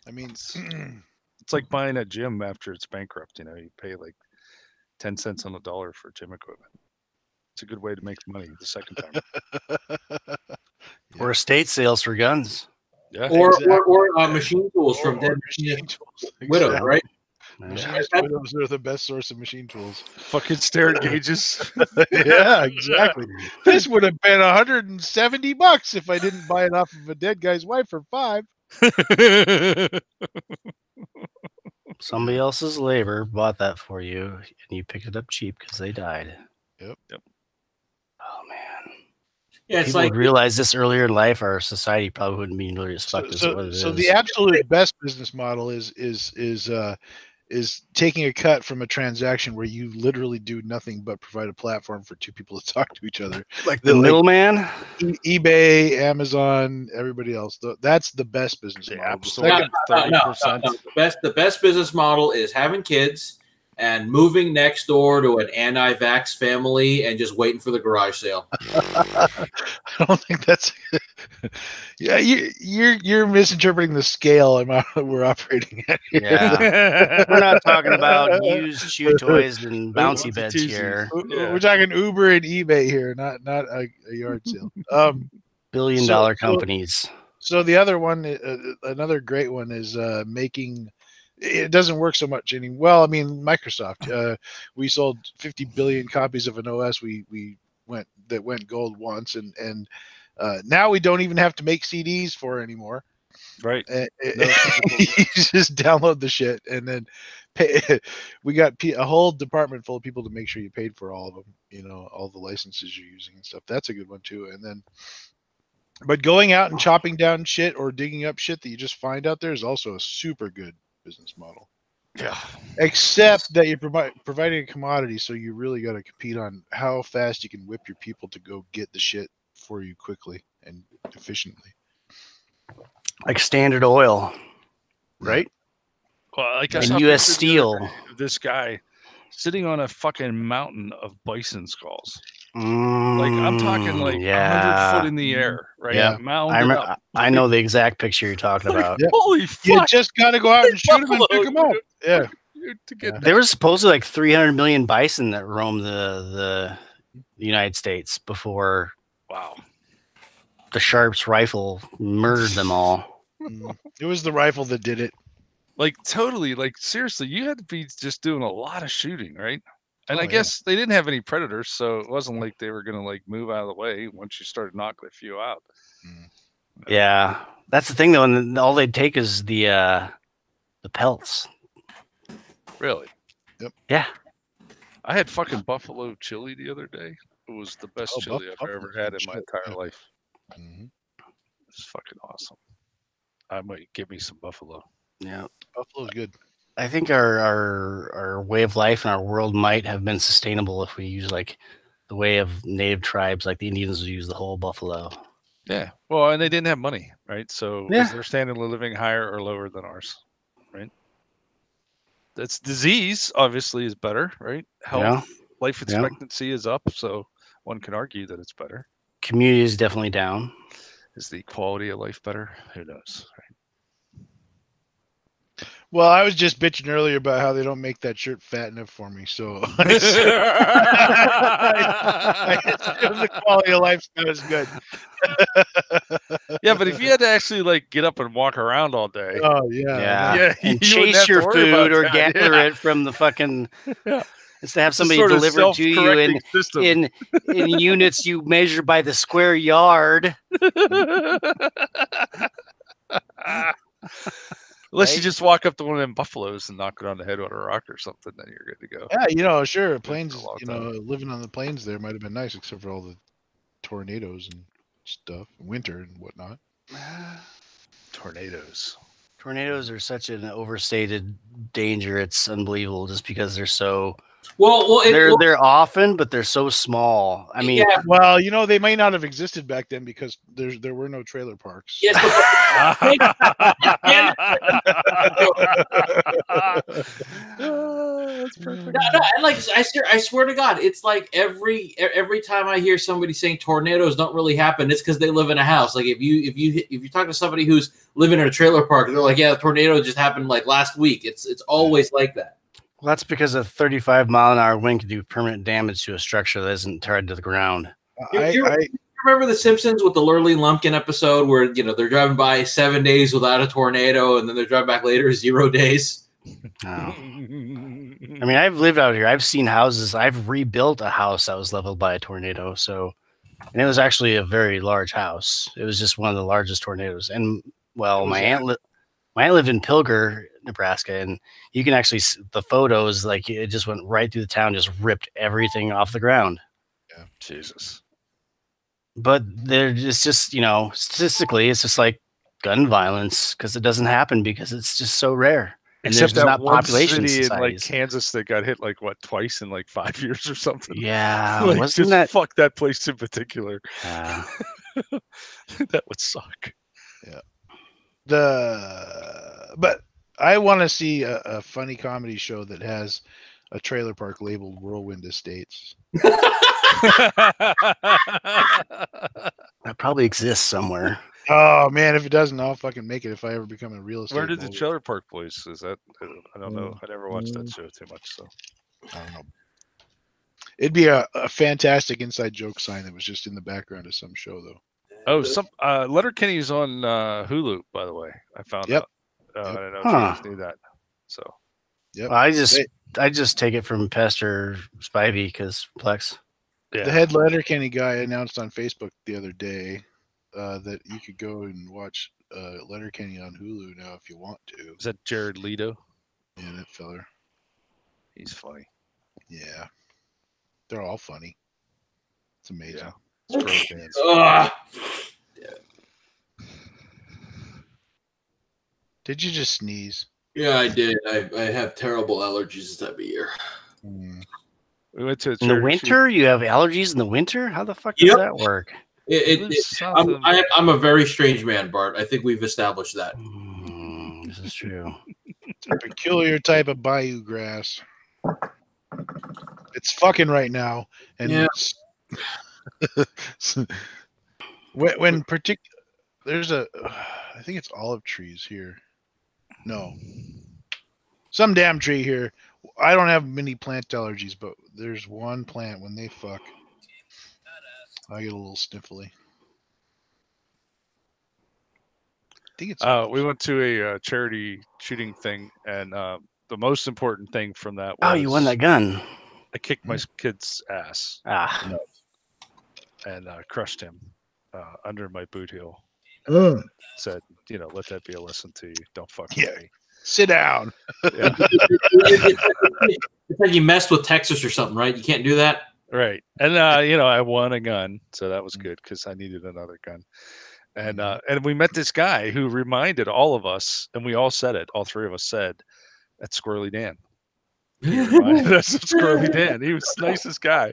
I mean, It's like buying a gym after it's bankrupt. You know, you pay like 10 cents on the dollar for gym equipment. It's a good way to make money the second time. Or estate sales for guns. Yeah. Or Exactly. machine tools from Or dead machine tools. widows, Exactly. right? Machinist widows are the best source of machine tools. Fucking stare gauges. Yeah, exactly. This would have been $170 if I didn't buy it off of a dead guy's wife for $5. Somebody else's labor bought that for you, and you picked it up cheap because they died. Yep. Oh man. Yeah, it's People like would realize this earlier in life, our society probably wouldn't be nearly as fucked as what it So is. the absolute best business model is taking a cut from a transaction where you literally do nothing but provide a platform for two people to talk to each other. Like the middleman. eBay, Amazon, everybody else. That's the best business The model. absolute The second, 30%. The best business model is having kids and moving next door to an anti-vax family and just waiting for the garage sale. I don't think that's. Yeah, you're misinterpreting the scale we're operating at here. Yeah. We're not talking about used chew toys and bouncy beds Oopsie-toosies. here. Yeah. We're talking Uber and eBay here, not a yard sale. Billion-dollar companies. So the other one, another great one, is making. It doesn't work so much anymore. Well, I mean, Microsoft. We sold 50 billion copies of an OS. We went gold once, and now we don't even have to make CDs for anymore. Right. You just download the shit and then pay. We got a whole department full of people to make sure you paid for all of them. You know, all the licenses you're using and stuff. That's a good one too. And then, but going out and chopping down shit or digging up shit that you just find out there is also a super good business model. Yeah. Except that you're providing a commodity, so you really got to compete on how fast you can whip your people to go get the shit for you quickly and efficiently. Like Standard Oil, right? Well, like And U.S. Steel. This guy sitting on a fucking mountain of bison skulls. Like I'm talking like 100 foot in the air, right? Yeah. Mounded up. I know the exact picture you're talking about. Yeah. Holy You fuck! just got to go out and shoot them and pick them up. Yeah. To get There was supposedly like 300 million bison that roamed the United States before Wow. the Sharps rifle murdered them all. It was the rifle that did it. Like totally, like seriously, you had to be just doing a lot of shooting, right? And Oh, I yeah. guess they didn't have any predators, so it wasn't like they were gonna like move out of the way once you started knocking a few out. Yeah, that's the thing though, and all they'd take is the pelts. Really? Yep. Yeah. I had fucking buffalo chili the other day. It was the best Oh, chili I've buffalo ever had in my chili, entire yeah. life. Mhm. It's fucking awesome. I might give me some buffalo. Yeah. Buffalo's good. I think our way of life and our world might have been sustainable if we use like the way of native tribes, like the Indians would use the whole buffalo. Yeah. Well, and they didn't have money, right? So Yeah. is their standard of living higher or lower than ours? Right. That's disease obviously is better, right? Health, Yeah. life Yeah. expectancy is up, so one can argue that it's better. Community is definitely down. Is the quality of life better? Who knows? Right? Well, I was just bitching earlier about how they don't make that shirt fat enough for me. So I assume the quality of life's not as good. Yeah, but if you had to actually like get up and walk around all day, Oh yeah. yeah, And you wouldn't chase have to your worry about food or that. gather Yeah. it from the fucking. Yeah. It's to have It's a somebody sort of deliver it to you self-correcting system. in units you measure by the square yard. Unless you Right? just walk up to one of them buffaloes and knock it on the head with a rock or something, then you're good to go. Yeah, sure. for Plains, a long living on the plains there might have been nice, except for all the tornadoes and stuff, winter and whatnot. Tornadoes. Tornadoes are such an overstated danger. It's unbelievable just because they're so They're often, but they're so small. I mean, yeah. Well, they might not have existed back then because there were no trailer parks. Yes, That's perfect. No, and like I swear to God, it's like every time I hear somebody saying tornadoes don't really happen, it's because they live in a house. Like if you talk to somebody who's living in a trailer park, they're like, yeah, the tornado just happened like last week. It's always like that. well, that's because a 35-mile-an-hour wind can do permanent damage to a structure that isn't tied to the ground. You remember The Simpsons with the Lurleen Lumpkin episode where they're driving by 7 days without a tornado, and then they're driving back later 0 days. Oh. I mean, I've lived out here. I've seen houses. I've rebuilt a house that was leveled by a tornado. And it was actually a very large house. It was just one of the largest tornadoes. And well, my aunt lived in Pilger, Nebraska, and you can actually see the photos. Like it just went right through the town, just ripped everything off the ground. Yeah, Jesus. But it's just statistically, it's just like gun violence because it doesn't happen because it's just so rare. And Except there's that not one population city in like societies. Kansas that got hit like what twice in like 5 years or something. Yeah, Like, wasn't just that? fuck that place in particular. Yeah. That would suck. But I want to see a funny comedy show that has a trailer park labeled Whirlwind Estates. That probably exists somewhere. Oh man, if it doesn't, I'll fucking make it if I ever become a real estate. Where did the mogul. Trailer Park Boys? Is that? I don't know. I never watched that show too much. So I don't know. It'd be a fantastic inside joke sign that was just in the background of some show, though. some Letterkenny's on Hulu, by the way. I found Yep. out. I don't know if Huh. you guys knew that. So Yep. Well, I just take it from Pastor Spivey because Plex. yeah, The head Letterkenny guy announced on Facebook the other day that you could go and watch Letterkenny on Hulu now if you want to. is that Jared Leto? Yeah, that feller. He's funny. Yeah. They're all funny. It's amazing. Yeah. It's great bands. Ugh. Did you just sneeze? Yeah, I did. I have terrible allergies this time of year. Mm. We went to a In the church winter, you have allergies in the winter? How the fuck does Yep. that work? I'm a very strange man, Bart. I think we've established that. This is true. It's a peculiar type of bayou grass. It's fucking right now. And Yeah. when there's I think it's olive trees here. No. Some damn tree here. I don't have many plant allergies, but there's one plant when they fuck. I get a little sniffly. I think it's we went to a charity shooting thing, and the most important thing from that was Oh, you won that gun. I kicked my kid's ass Ah. and crushed him under my boot heel. Said, let that be a lesson to you. Don't fuck with Yeah. me. Sit down. Yeah. It's like you messed with Texas or something, right? You can't do that. Right. And I won a gun, so that was good because I needed another gun. And we met this guy who reminded all of us, and we all said it, all three of us said, that's Squirrely Dan. He reminded us of Squirrely Dan. He was the nicest guy.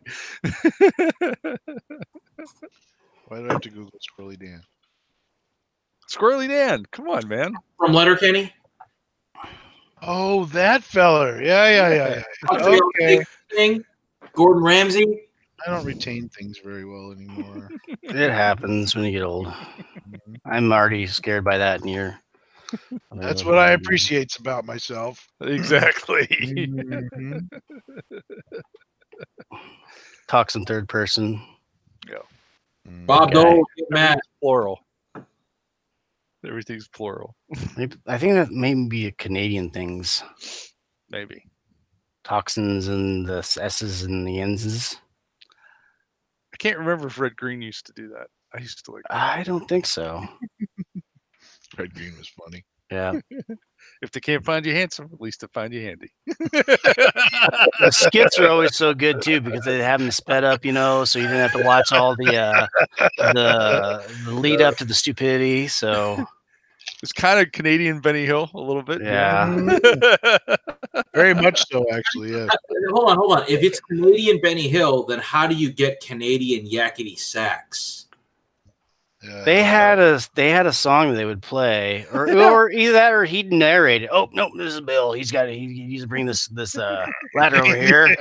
Why do I have to Google Squirrely Dan? Squirrely Dan, come on, man. From Letterkenny. Oh, that feller. Yeah. Okay. Thing. Gordon Ramsay. I don't retain things very well anymore. It happens when you get old. I'm already scared by that in your. That's what I appreciate about myself. Exactly. Mhm. Talks in third person. Bob Okay. Dole. Get mad. Plural. Everything's plural. I think that may be a Canadian things. Maybe. Toxins and the S's and the N's. I can't remember if Red Green used to do that. I used to like that. I don't think so. Red Green was funny. Yeah. If they can't find you handsome, at least they find you handy. The skits are always so good too because they have them sped up, so you didn't have to watch all the lead up to the stupidity. So It's kind of Canadian Benny Hill a little bit. Yeah. Very much so, actually. Yeah. Hold on. If it's Canadian Benny Hill, then how do you get Canadian yakety sax? They had a song that they would play, or either that or he'd narrate it. Oh no, this is Bill. He's to bring this ladder over here.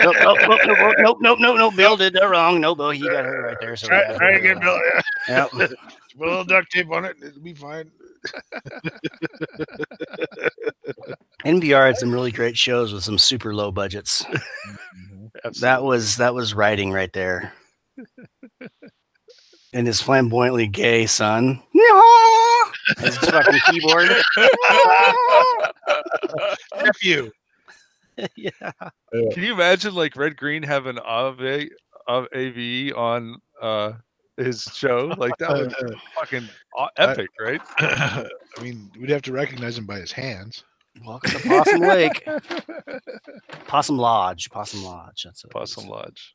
Nope. Bill did that wrong. No, Bill, he got hurt right there. So Try again, Bill. Yeah. Put a little duct tape on it. It'll be fine. NPR had some really great shows with some super low budgets. That was writing right there. And his flamboyantly gay son. His fucking keyboard. Nephew. Yeah. Can you imagine like Red Green having AVE on his show? Like that would be fucking epic, right? I mean, we'd have to recognize him by his hands. Welcome to Possum Lake. Possum Lodge. That's what Possum Lodge.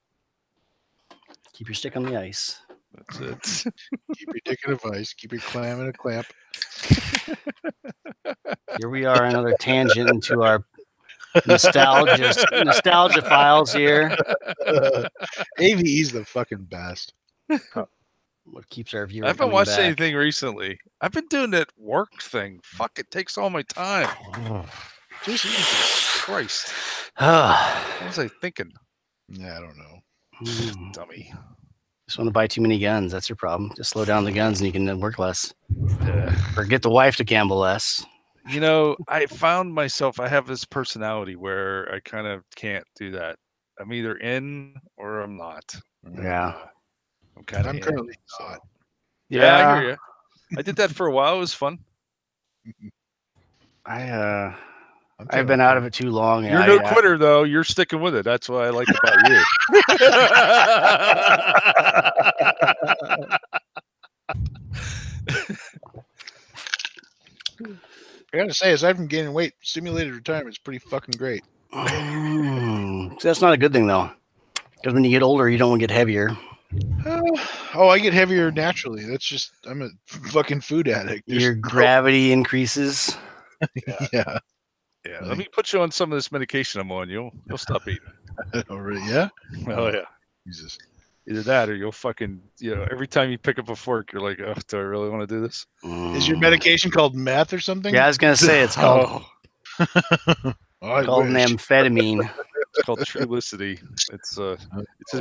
Keep your stick on the ice. That's it. Keep your dick in a vice. Keep your clam in a clamp. Here we are, another tangent into our nostalgia files here. AVE's the fucking best. What keeps our viewers? I haven't watched anything recently. I've been doing that work thing. Fuck, it takes all my time. Jesus Christ. What was I thinking? Yeah, I don't know. Dummy. Just want to buy too many guns. That's your problem. Just slow down the guns and you can work less. Yeah. Or get the wife to gamble less. You know, I found myself, I have this personality where I kind of can't do that. I'm either in or I'm not. Yeah. I'm kind of I'm currently not. Yeah, I hear you. I did that for a while. It was fun. I've been out of it too long. You're no quitter, though. You're sticking with it. That's what I like about you. I gotta say, aside from gaining weight, simulated retirement is pretty fucking great. See, that's not a good thing, though. Because when you get older, you don't want to get heavier. I get heavier naturally. That's just, I'm a fucking food addict. Your gravity increases. Yeah. Yeah, let me put you on some of this medication I'm on. You'll stop eating. Already, yeah? Oh yeah. Jesus. Either that or you'll fucking, every time you pick up a fork, you're like, oh, do I really want to do this? Is your medication called meth or something? Yeah, I was gonna say it's called called an amphetamine. It's called Trulicity. It's a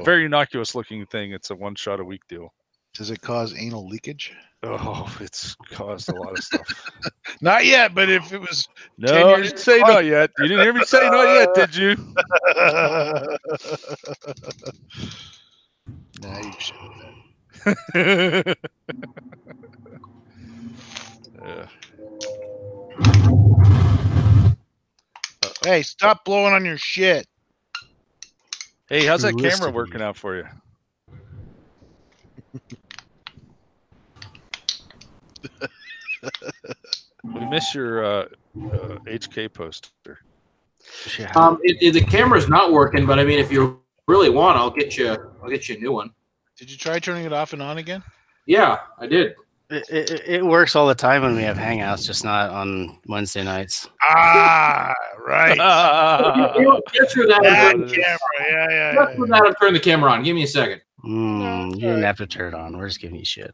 very innocuous looking thing. It's a 1 shot a week deal. Does it cause anal leakage? Oh, it's caused a lot of stuff. Not yet, but if it was No, I didn't say not yet. You didn't hear me say not yet, did you? Nah, you should. Yeah. Hey, stop blowing on your shit. Hey, how's that camera Trulicity. working out for you? We miss your HK poster. Yeah. The camera's not working, but I mean, if you really want, I'll get you a new one. Did you try turning it off and on again? Yeah, I did. It works all the time when we have hangouts, just not on Wednesday nights. Ah, right. Just for that, That I'm camera. Yeah. just for that, I'm turning the camera on. Give me a second. You didn't have to turn it on. We're just giving you shit.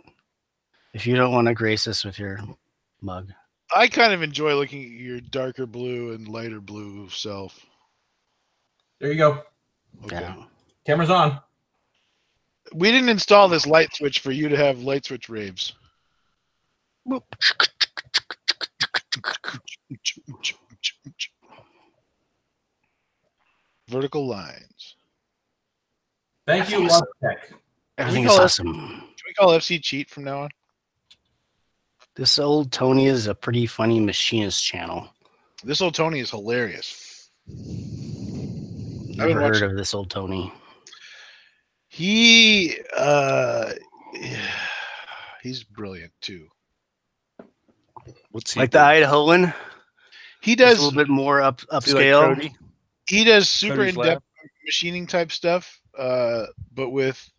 If you don't want to grace us with your mug. I kind of enjoy looking at your darker blue and lighter blue self. There you go. Okay. Yeah. Camera's on. We didn't install this light switch for you to have light switch raves. Vertical lines. Thank you, Love Tech. Everything We is call it- awesome. Should we call FC cheat from now on? This old Tony is a pretty funny machinist channel. This old Tony is hilarious. Never heard of this old Tony. He's brilliant too. What's he Like the Idahoan? He Just does a little bit more Is he like upscale. Cody? he does super Cody's in-depth machining type stuff, but with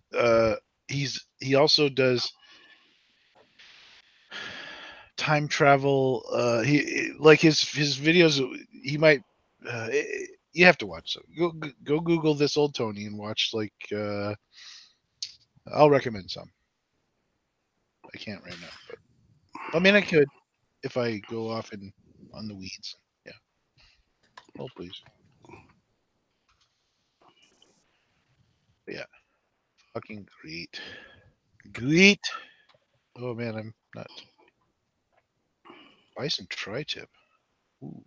he also does time travel. He like his videos. He might. You have to watch them. Go Google this old Tony and watch like. I'll recommend some. I can't right now, but I mean I could if I go off on the weeds. Yeah. Oh please. Yeah. Fucking great. Great. Oh man, I'm not. Bison tri-tip. Ooh.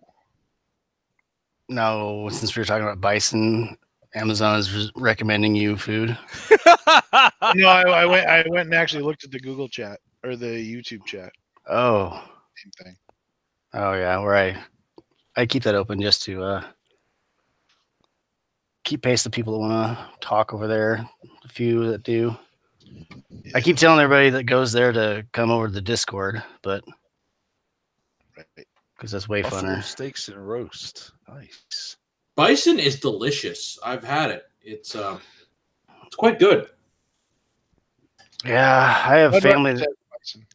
No, since we were talking about bison, Amazon is recommending you food. No, I went and actually looked at the Google chat or the YouTube chat. Oh, Same thing. oh yeah, where I keep that open just to keep pace the people that want to talk over there. A few that do. Yeah, I keep telling everybody that goes there to come over to the Discord, but right. because that's way Buffalo funner. steaks and roast. Nice. Bison is delicious. I've had it. It's quite good. Yeah, I have I'd family. recommend bison.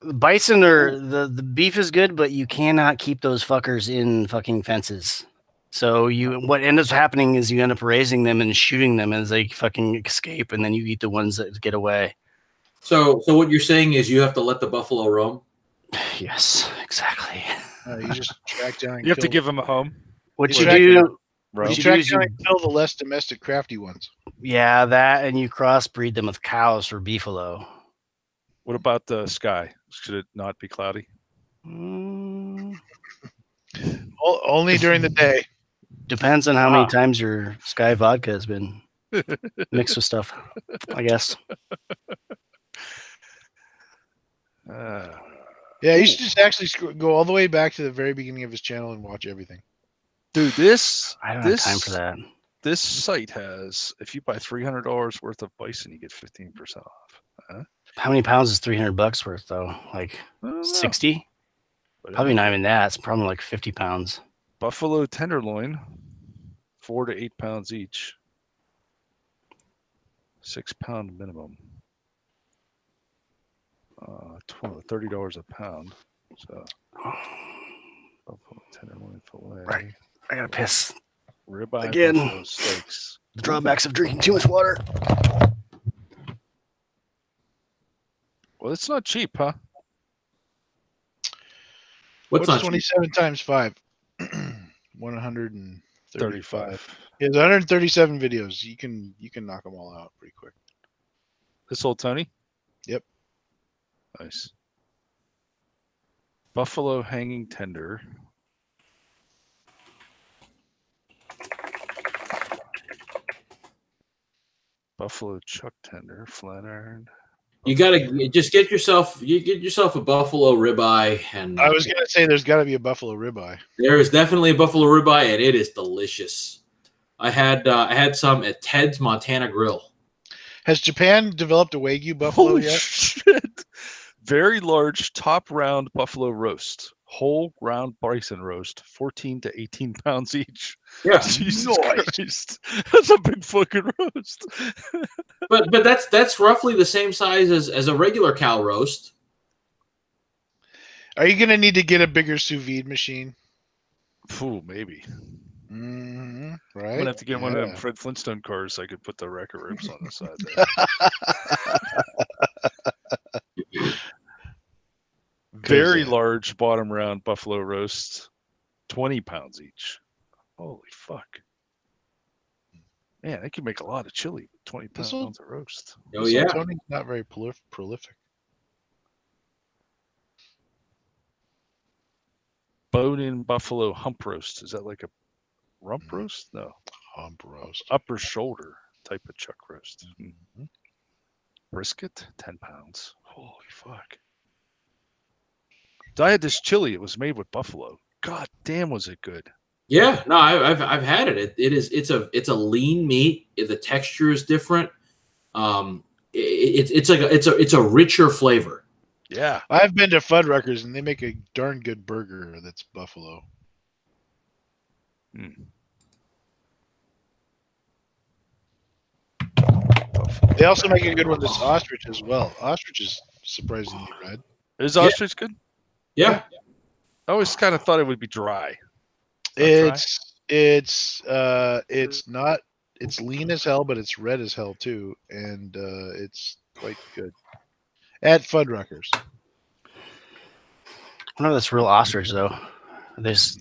The bison or the beef is good, but you cannot keep those fuckers in fucking fences. So what ends up happening is you end up raising them and shooting them as they fucking escape, and then you eat the ones that get away. So what you're saying is you have to let the buffalo roam? Yes, exactly. You just track down. And You have to kill- give them a home. What You you track do, Bro. you You track do is down you, and kill the less domestic, crafty ones. yeah, that, and you crossbreed them with cows for beefalo. What about the sky? Should it not be cloudy? Mm, Only during the day. depends on how many Ah. times your Sky vodka has been mixed with stuff, I guess. Yeah, you should just actually go all the way back to the very beginning of his channel and watch everything. Dude, this I don't have time for that. This site has, if you buy $300 worth of bison, you get 15% off. How many pounds is $300 worth though? Like I don't know. 60? But Probably not even that. It's probably like 50 pounds. buffalo tenderloin, 4 to 8 pounds each. 6 pound minimum. $30 a pound. So buffalo tenderloin fillet. Right. I gotta piss. Ribeye Again. buffalo steaks. The drawbacks of drinking too much water. Well, it's not cheap, huh? What's What's on 27 times 5? 135. 35. He has 137 videos. You can knock them all out pretty quick. This old Tony? Yep. Nice. Buffalo hanging tender. Buffalo chuck tender, flat iron. You gotta just get yourself a buffalo ribeye, and I was gonna say there's got to be a buffalo ribeye. there is definitely a buffalo ribeye, and it is delicious. I had some at Ted's Montana Grill. Has Japan developed a Wagyu buffalo Holy yet? shit! Very large top round buffalo roast. Whole ground bison roast, 14 to 18 pounds each. Yeah, Jesus Christ. That's a big fucking roast. but that's roughly the same size as a regular cow roast. Are you gonna need to get a bigger sous vide machine? Ooh, maybe. Right. I'm gonna have to get one of them Fred Flintstone cars so I could put the rack of ribs on the side there. Very large bottom round buffalo roast, 20 pounds each. Holy fuck. Man, they can make a lot of chili with 20 This pounds of roast. Oh yeah, Tony's not very prolific. Bone-in buffalo hump roast. Is that like a rump roast? No. Hump roast. Upper shoulder type of chuck roast. Brisket, 10 pounds. Holy fuck. I had this chili. It was made with buffalo. God damn, was it good? yeah. No, I've had it. It's a lean meat. The texture is different. It's a richer flavor. Yeah. I've been to Fuddruckers and they make a darn good burger that's buffalo. They also make a good one that's ostrich as well. Ostrich is surprisingly red. Is ostrich good? Yeah. I always kind of thought it would be dry. Not It's not. It's lean as hell, but it's red as hell too, and it's quite good. At Fuddruckers. I don't know if that's real ostrich though. There's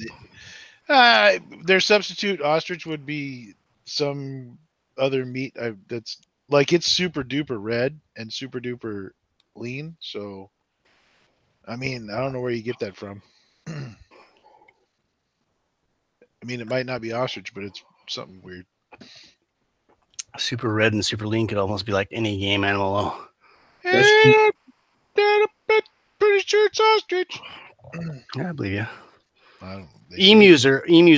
Their substitute ostrich would be some other meat that's like it's super duper red and super duper lean. So, I mean, I don't know where you get that from. I mean, it might not be ostrich, but it's something weird. super red and super lean could almost be like any game animal though. Yeah, pretty sure it's ostrich. Yeah, I believe you. They Emus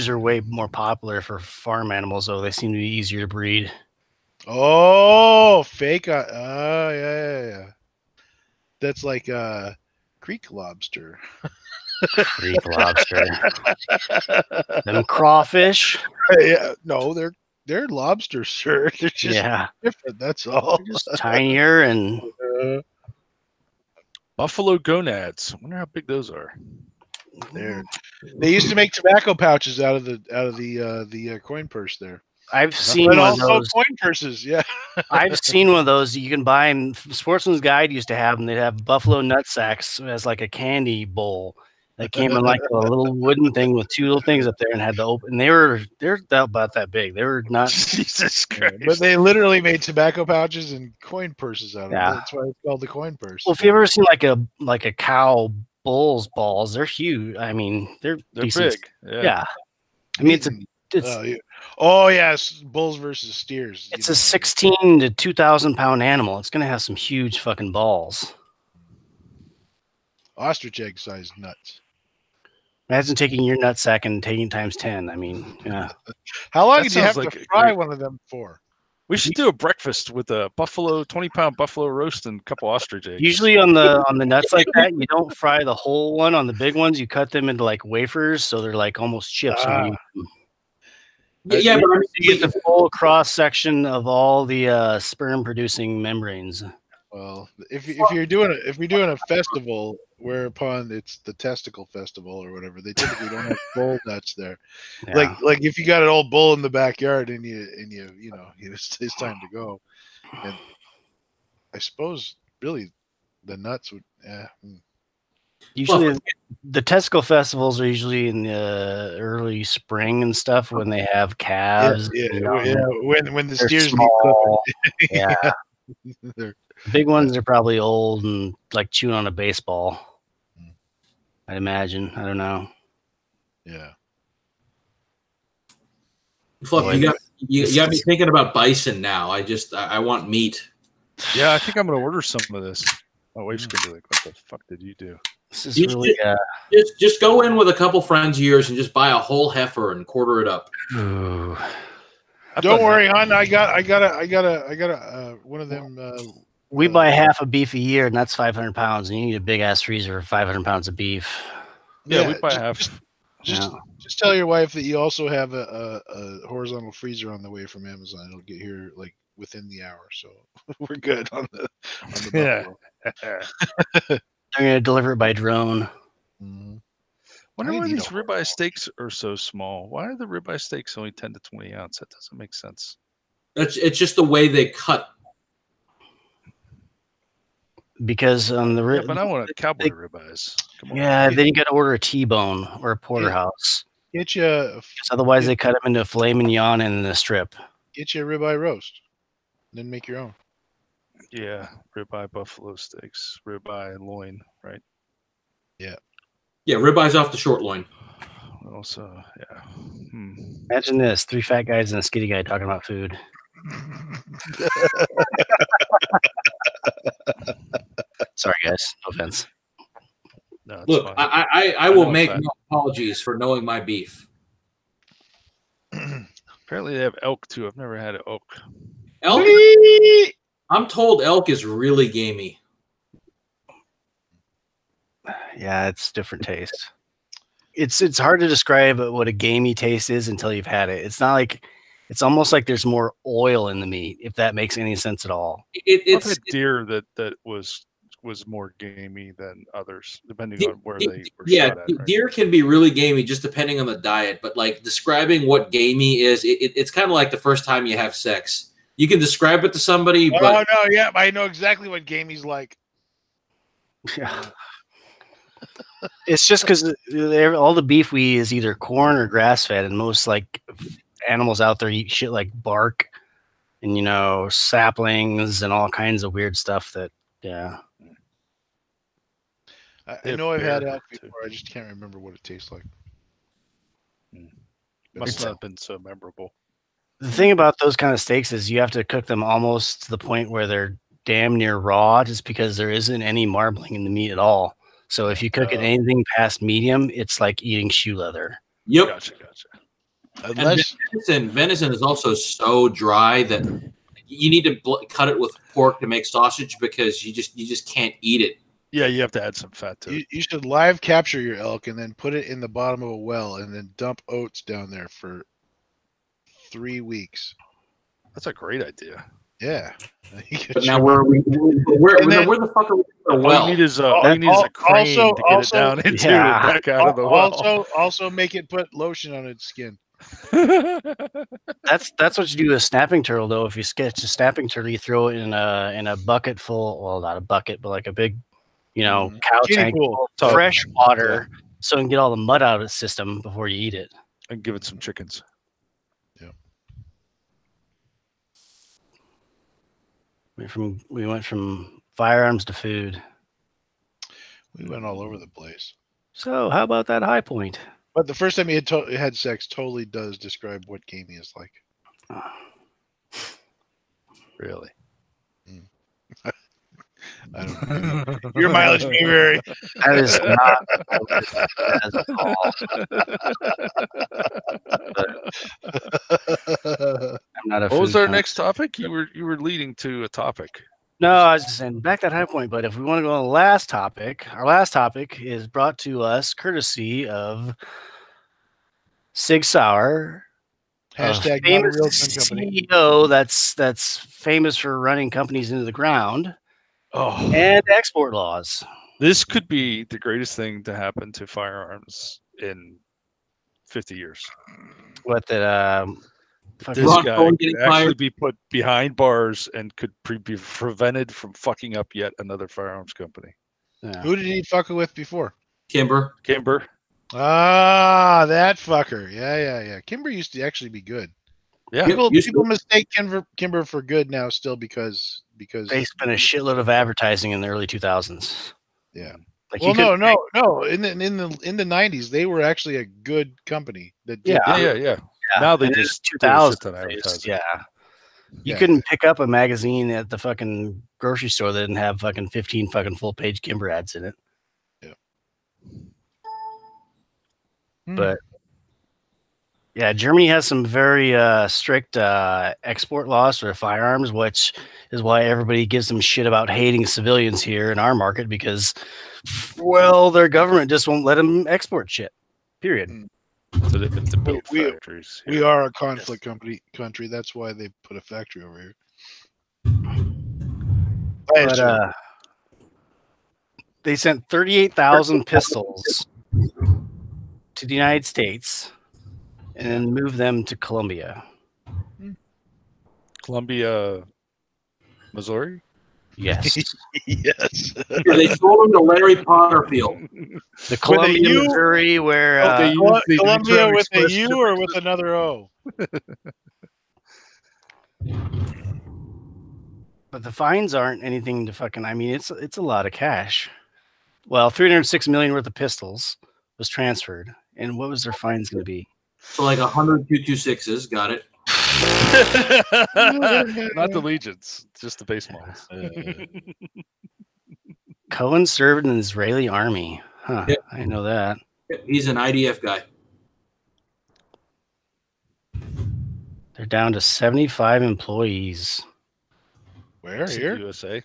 are way more popular for farm animals though. They seem to be easier to breed. Oh, fake. Yeah. That's like creek lobster. Creek lobster. Them crawfish. Yeah, no, they're lobsters, sir. They're just different. That's all. They're just tinier and buffalo gonads. I wonder how big those are. They used to make tobacco pouches out of the coin purse there. I've seen And one of also those. coin purses, yeah. I've seen one of those you can buy, and Sportsman's Guide used to have them. They'd have buffalo nut sacks as like a candy bowl that came in like a little wooden thing with two little things up there and had to open. They're about that big. They were not. Jesus Christ. But they literally made tobacco pouches and coin purses out of it. Yeah. That's why it's called the coin purse. Well, if you ever seen like a cow bull's balls, they're huge. I mean, they're decent. big. Yeah. I mean, Oh yes, bulls versus steers. It's a 16 to 2,000 pound animal. It's gonna have some huge fucking balls. Ostrich egg sized nuts. Imagine taking your nut sack and taking times 10. I mean, yeah. How long That did you have sounds to like a fry great- one of them for? We should do a breakfast with a 20-pound buffalo roast and a couple ostrich eggs. Usually on the nuts like that, you don't fry the whole one. On the big ones, you cut them into like wafers, so they're like almost chips. Yeah, but I mean, You get the full cross section of all the sperm producing membranes. Well, if you're doing a festival whereupon it's the testicle festival or whatever, they typically don't have bull nuts there. Yeah. Like if you got an old bull in the backyard and you know it's time to go, and I suppose really the nuts would. Usually, the testicle festivals are usually in the early spring and stuff when they have calves. When the They're steers small. need Yeah. They're- The big ones are probably old and like chewing on a baseball. I'd imagine. I don't know. yeah. Fluff, you got me thinking about bison now. I want meat. Yeah, I think I'm gonna order some of this. My wife's gonna be like, "What the fuck did you do?" This is really. Just go in with a couple friends of yours and just buy a whole heifer and quarter it up. Ooh. Don't worry, hon. I got a one of them. We buy half a beef a year, and that's 500 pounds. And you need a big ass freezer for 500 pounds of beef. Yeah, we buy half. Just tell your wife that you also have a horizontal freezer on the way from Amazon. It'll get here like within the hour, so we're good on the buffalo. They're gonna deliver it by drone. Mhm. Wonder I why need these a ribeye steaks are so small. Why are the ribeye steaks only 10 to 20 ounce? That doesn't make sense. It's just the way they cut. Because on the Yeah, rib, but I want a cowboy ribeyes. Come on. yeah, then you got to order a T-bone or a porterhouse. Get you a 'Cause otherwise, they cut them into filet mignon and a strip. ribeye roast, then make your own. Yeah, ribeye buffalo steaks, ribeye and loin, right? Yeah, ribeyes off the short loin. Also, yeah. Imagine this: 3 fat guys and a skinny guy talking about food. Sorry, guys. No offense. No, it's Look, fine. I will make no apologies for knowing my beef. Apparently they have elk too. I've never had elk. Elk. I'm told elk is really gamey. Yeah, it's different taste. It's hard to describe what a gamey taste is until you've had it. It's not like it's almost like there's more oil in the meat, if that makes any sense at all. I've had deer that was was more gamey than others, depending De- on where they were yeah, shot at. Right? deer can be really gamey just depending on the diet. But like describing what gamey is, it's kind of like the first time you have sex. You can describe it to somebody, Oh but no, yeah, I know exactly what gamey's like. Yeah. It's just because all the beef we eat is either corn or grass fed, and most like animals out there eat shit like bark and saplings and all kinds of weird stuff. That I know I've had elk too. before. I just can't remember what it tastes like. Must not have been so memorable. The thing about those kind of steaks is you have to cook them almost to the point where they're damn near raw, just because there isn't any marbling in the meat at all. So if you cook it anything past medium, it's like eating shoe leather. Yep. Gotcha. Unless And venison is also so dry that you need to cut it with pork to make sausage because you just can't eat it. Yeah, you have to add some fat to it. you should live capture your elk and then put it in the bottom of a well and then dump oats down there for 3 weeks. That's a great idea. Yeah. But now where the fuck are we? All you need is a crane to get it down into and back out of the well. Also make it put lotion on its skin. That's what you do with a snapping turtle, though. If you sketch a snapping turtle, you throw it in a bucket full, well, not a bucket, but like a big, cow Kiddie tank pool. full of fresh water, so you can get all the mud out of its system before you eat it. And give it some chickens. We went from firearms to food. We went all over the place. So how about that high point? But the first time he had sex totally does describe what gamey is like. Really? I don't know. Your mileage may vary. That is not. I'm not a. What was our next topic? You were leading to a topic. No, I was just saying back that high point. But if we want to go on the last topic, our last topic is brought to us courtesy of Sig Sauer, Hashtag not a famous real gun company. CEO that's famous for running companies into the ground. Oh, And export laws. This could be the greatest thing to happen to firearms in 50 years. What that? This guy could actually be put behind bars and could be prevented from fucking up yet another firearms company. Yeah. Who did he fuck with before? Kimber. Ah, that fucker. Yeah. Kimber used to actually be good. Yeah. People mistake Kimber for good now still because they spent a shitload of advertising in the early 2000s. Yeah. Like no. In the 90s, they were actually a good company. That did yeah. Now they just 2000s. Yeah. You couldn't pick up a magazine at the fucking grocery store that didn't have fucking 15 fucking full page Kimber ads in it. Yeah. But yeah, Germany has some very strict export laws for firearms, which is why everybody gives them shit about hating civilians here in our market because, well, their government just won't let them export shit. Period. So they have to build factories. We are a conflict country. That's why they put a factory over here. But they sent 38,000 pistols to the United States and then moved them to Colombia. Columbia, Missouri? Yes. Yes. They sold them to Larry Potterfield. The Columbia, Missouri, where Columbia with a U or with another O? But the fines aren't anything to fucking. I mean, it's a lot of cash. Well, 306 million worth of pistols was transferred, and what was their fines going to be? So like 100 226s. Got it. Not the Legions, just the base models. Cohen served in the Israeli army. Huh? Yep. I didn't know that. He's an IDF guy. They're down to 75 employees. Where? Here? USA.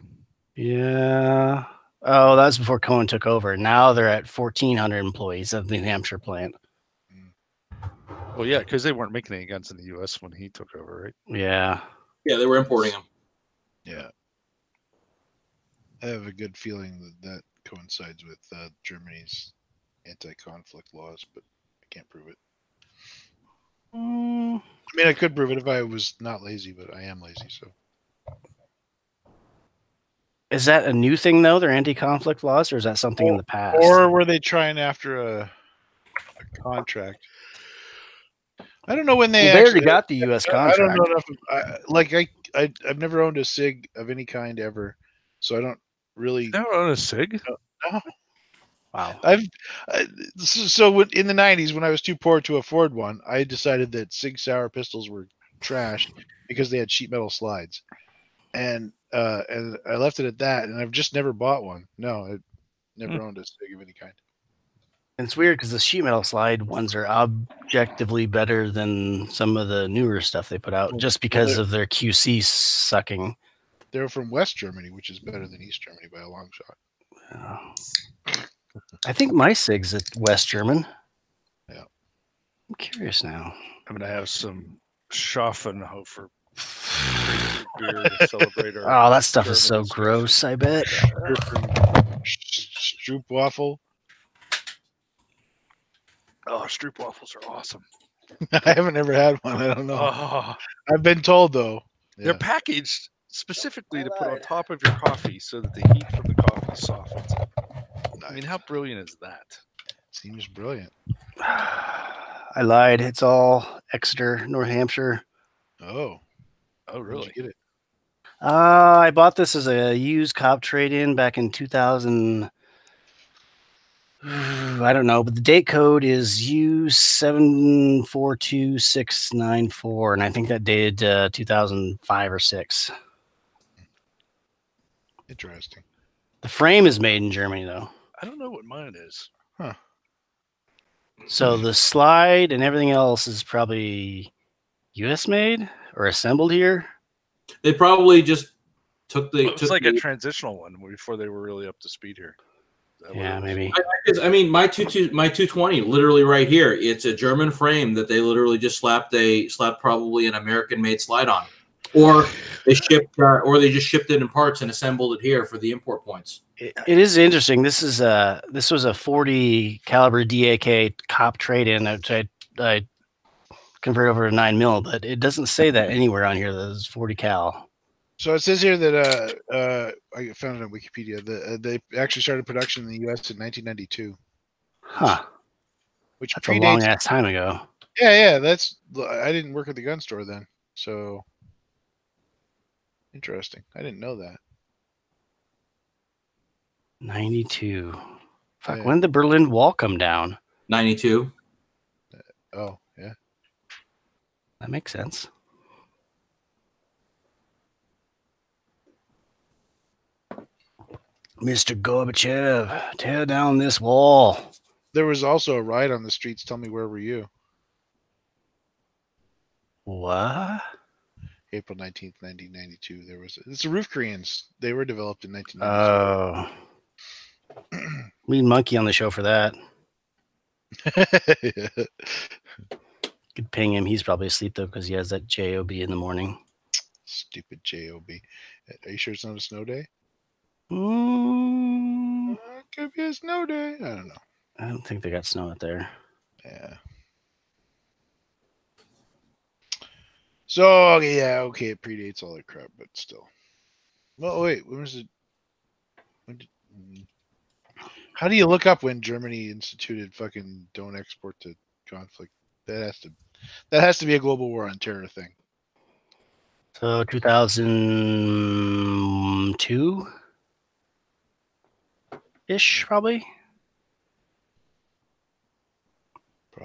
Yeah. Oh, that was before Cohen took over. Now they're at 1,400 employees at the New Hampshire plant. Well, yeah, because they weren't making any guns in the U.S. when he took over, right? Yeah. Yeah, they were importing them. Yeah. I have a good feeling that coincides with Germany's anti-conflict laws, but I can't prove it. Mm, I mean, I could prove it if I was not lazy, but I am lazy. So is that a new thing though? Their anti-conflict laws, or is that something in the past? or were they trying after a contract? I don't know when they Well, they already actually got the U.S. I don't contract. know enough. I've never owned a SIG of any kind ever, so I don't really. Never on a SIG? No. Wow. In the '90s, when I was too poor to afford one, I decided that Sig Sauer pistols were trash because they had sheet metal slides, and I left it at that. And I've just never bought one. No, I never owned a SIG of any kind. And it's weird because the sheet metal slide ones are objectively better than some of the newer stuff they put out, just because of their QC sucking. They're from West Germany, which is better than East Germany by a long shot. I think my SIG's at West German. Yeah. I'm curious now. I'm gonna have some Schaffenhofer beer to celebrate our. Oh, that stuff is so German gross, I bet. Stroopwafel. Oh, Stroopwafels are awesome. I haven't ever had one. I don't know. Oh, I've been told though. they're Yeah. packaged specifically to put on top of your coffee so that the heat from the coffee softens it. I mean, how brilliant is that? Seems brilliant. I lied. It's all Exeter, North Hampshire. Oh, Oh, where'd really? you get it? I bought this as a used cop trade-in back in 2000. I don't know, but the date code is U742694, and I think that dated 2005 or 6. Interesting. The frame is made in Germany, though. I don't know what mine is. So the slide and everything else is probably U.S. made or assembled here. They probably just took the. It's like a transitional one before they were really up to speed here. Is that what Yeah, it is? maybe. I mean, my 220, literally right here. It's a German frame that they literally just slapped probably an American-made slide on, or they just shipped it in parts and assembled it here for the import points. It is interesting. This was a 40 caliber DAK cop trade-in, which I convert over to 9mm, but it doesn't say that anywhere on here that it's 40 cal. So it says here that I found it on Wikipedia that they actually started production in the U.S. in 1992. Huh. Which That's a long ass time ago. Yeah. I didn't work at the gun store then, so interesting. I didn't know that. 92. Fuck, Yeah. when did the Berlin Wall come down? 92. Oh, yeah. That makes sense. Mr. Gorbachev, tear down this wall. There was also a riot on the streets. Tell me, where were you? What? April 19th, 1992. It's the Roof Koreans. They were developed in 1992. Oh. We need Monkey on the show for that. Could ping him. He's probably asleep, though, because he has that JOB in the morning. Stupid JOB. Are you sure it's not a snow day? Mm, It could be a snow day. I don't know. I don't think they got snow out there. Yeah. So, okay, it predates all that crap, but still. Well, wait, when was it? How do you look up when Germany instituted fucking don't export to conflict? That has to be a global war on terror thing. So 2002 ish, probably.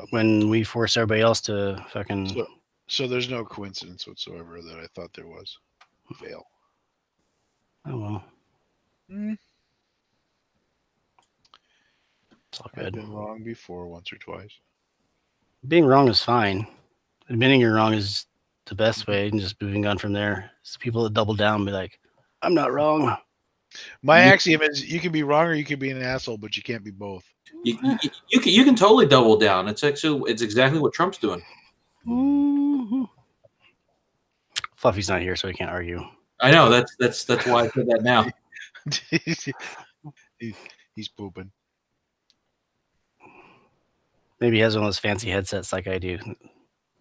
When we forced everybody else to fucking. So there's no coincidence whatsoever that I thought there was. Fail. Oh well. Mm. It's all I've good. been wrong before, once or twice. Being wrong is fine. Admitting you're wrong is the best way, and just moving on from there. It's the people that double down and be like, I'm not wrong. My axiom is you can be wrong or you can be an asshole, but you can't be both. You can totally double down. It's exactly what Trump's doing. Mm-hmm. Fluffy's not here, so he can't argue. I know that's why I said that now. He's pooping. Maybe he has one of those fancy headsets like I do.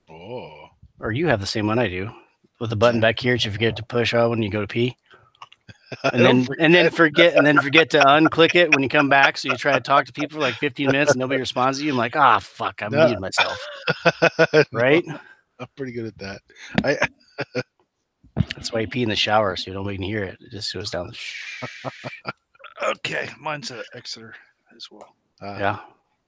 Oh. Or you have the same one I do. With the button back here that you forget to push out when you go to pee. And then forget to unclick it when you come back. So you try to talk to people for like 15 minutes and nobody responds to you. I'm like, fuck, I muted myself. Right? No, I'm pretty good at that. That's why you pee in the shower so nobody can hear it. It just goes down. Okay, mine's an Exeter as well. Yeah.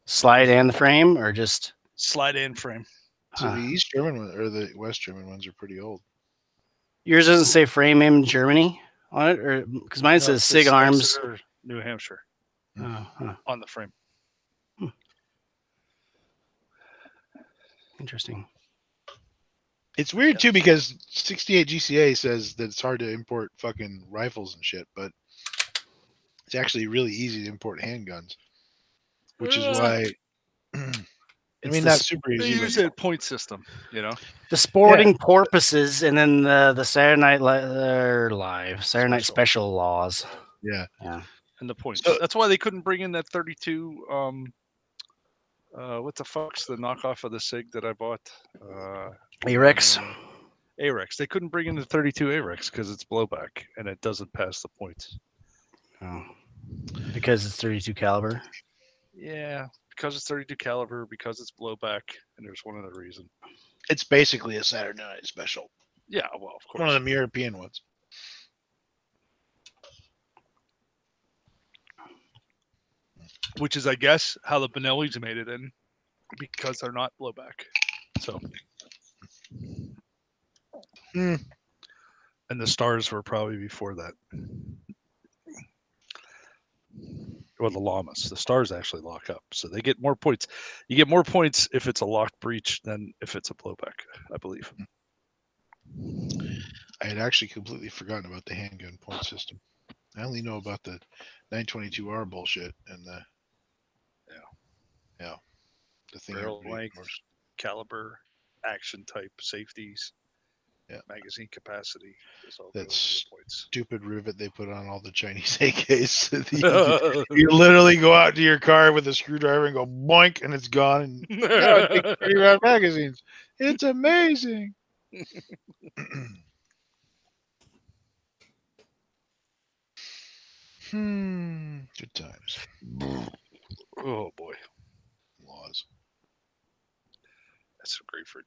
Slide and the frame, or just Slide and frame. So the East German one or the West German ones are pretty old. Yours doesn't say frame in Germany on it, or because mine says Sig Arms, Exeter, New Hampshire, on the frame. Interesting. It's weird too because 68 GCA says that it's hard to import fucking rifles and shit, but it's actually really easy to import handguns, which is why. I mean, not super They easy. use a point system, The sporting porpoises, and then the Saturday Night Live, Saturday Night Special laws. Yeah. And the points. So- That's why they couldn't bring in that 32. What the fuck's the knockoff of the SIG that I bought? Arex. Arex. They couldn't bring in the 32 Arex because it's blowback and it doesn't pass the points. Oh. Because it's 32 caliber. Yeah, because it's 32 caliber, because it's blowback, and there's one other reason. It's basically a Saturday Night Special. Yeah, well, of course. One of them European ones. Which is, I guess, how the Benelli's made it in, because they're not blowback. So. And the Stars were probably before that. Or the Llamas. The Stars actually lock up, so they get more points. You get more points if it's a locked breach than if it's a blowback, I believe. I had actually completely forgotten about the handgun point system. I only know about the 922R bullshit and the the thing. Barrel everybody length, ignores. caliber, action type, safeties, magazine capacity. All That's points. Stupid rivet they put on all the Chinese AKs. You literally go out to your car with a screwdriver and go boink, and it's gone. And now it takes 3 round magazines. It's amazing. Good times. Oh boy, Laws. that's so great for.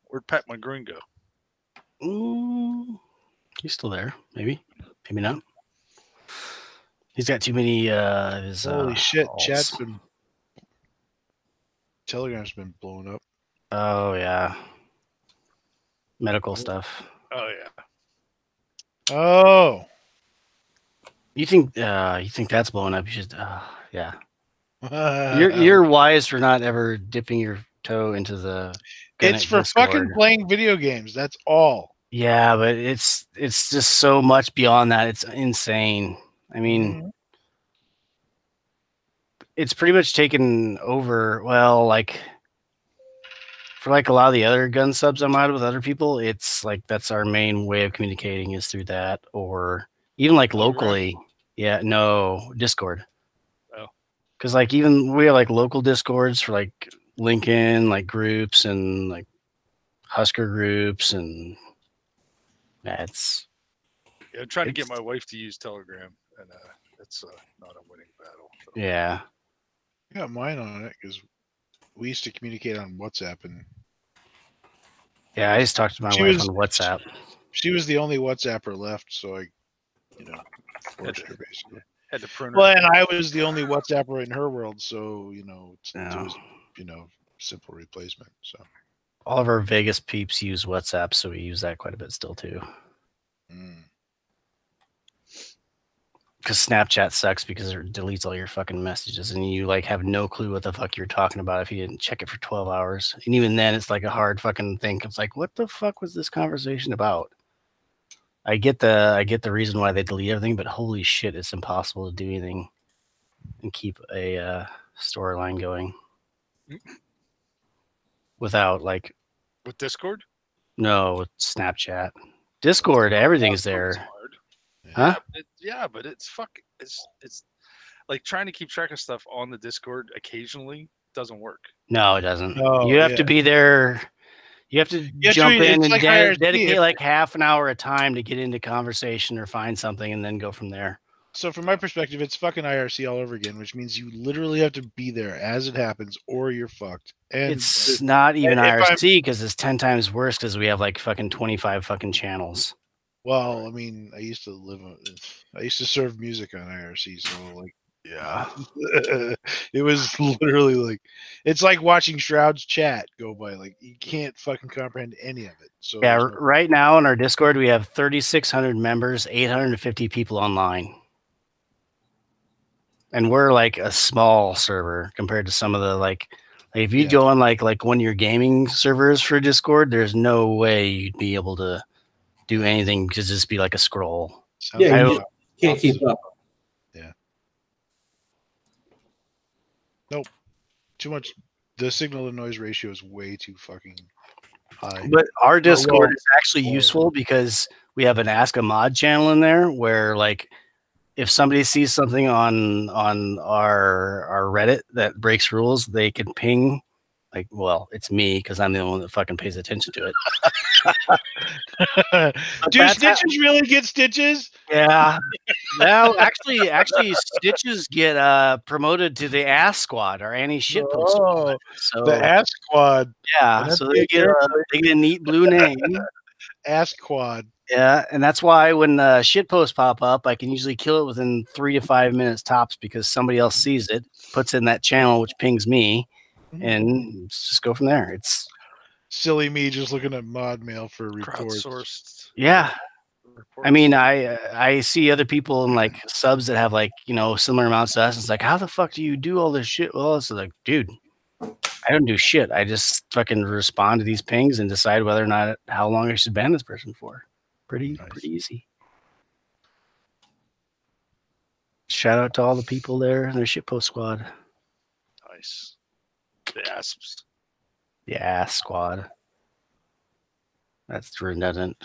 Where'd Pat McGreen go? He's still there. Maybe not. He's got too many. His, Holy shit! alts. Chat's been. Telegram's been blowing up. Oh yeah. Medical stuff. Oh yeah. Oh. You think that's blowing up? You should. Yeah. You're wise for not ever dipping your toe into the. It's for Discord. fucking playing video games. That's all. Yeah, but it's just so much beyond that. It's insane. I mean, it's pretty much taken over. Well, like for like a lot of the other gun subs I'm out with other people, it's like that's our main way of communicating is through that, or even like locally. Yeah, no, Discord. Oh, because like even we have like local Discords for like Lincoln, like groups and like Husker groups, and that's. Yeah, I'm trying to get my wife to use Telegram, and it's not a winning battle. So. Yeah. I got mine on it because we used to communicate on WhatsApp, and yeah, I just talked to my wife on WhatsApp. She was the only WhatsApper left, so I, forced her basically. Had to prune her. Well, and I was the only WhatsApper in her world, so it was simple replacement. So all of our Vegas peeps use WhatsApp, so we use that quite a bit still too. Because Snapchat sucks because it deletes all your fucking messages, and you like have no clue what the fuck you're talking about if you didn't check it for 12 hours. And even then, it's like a hard fucking thing. It's like, what the fuck was this conversation about? I get the reason why they delete everything, but holy shit, it's impossible to do anything and keep a storyline going without like With Discord? No, Snapchat, Discord, everything's Discord is there. hard. Huh? But it's it's like trying to keep track of stuff on the Discord occasionally doesn't work. No, it doesn't. Oh, you have yeah. to be there. You have to jump in it's and like IRC. dedicate like half an hour of time to get into conversation or find something and then go from there. So from my perspective, it's fucking IRC all over again, which means you literally have to be there as it happens, or you're fucked. And It's not even if I'm- IRC because it's 10 times worse because we have like fucking 25 fucking channels. well, I mean, I used to serve music on IRC, so like, Yeah. it was literally like, it's like watching Shroud's chat go by. Like, you can't fucking comprehend any of it. So Yeah. there's no- Right now in our Discord, we have 3,600 members, 850 people online. And we're like a small server compared to some of the like if you Yeah. go on like one of your gaming servers for Discord, there's no way you'd be able to do anything to just be like a scroll. sounds Yeah, like you just can't keep up. too much. The signal to noise ratio is way too fucking high. But our Discord well, is actually well, useful because we have an Ask a Mod channel in there where like if somebody sees something on our Reddit that breaks rules, they can ping like, well, it's me because I'm the only one that fucking pays attention to it. Do that's stitches really get stitches? Yeah. Well, actually, Stitches get promoted to the Ass Squad or any shitpost squad. So The Ass Squad. yeah, that's so the they get a neat blue name. Ass Quad. Yeah, and that's why when shitposts pop up, I can usually kill it within 3 to 5 minutes tops because somebody else sees it, puts it in that channel, which pings me, and just go from there. It's silly me just looking at mod mail for reports. Crowdsourced. yeah. Reports. I mean, I see other people in like subs that have like similar amounts to us. It's like, how the fuck do you do all this shit? Well, it's like, dude, I don't do shit. I just fucking respond to these pings and decide whether or not how long I should ban this person for. Pretty easy. Shout out to all the people there in their shitpost squad. Nice. The asps. The Ass Squad. That's redundant.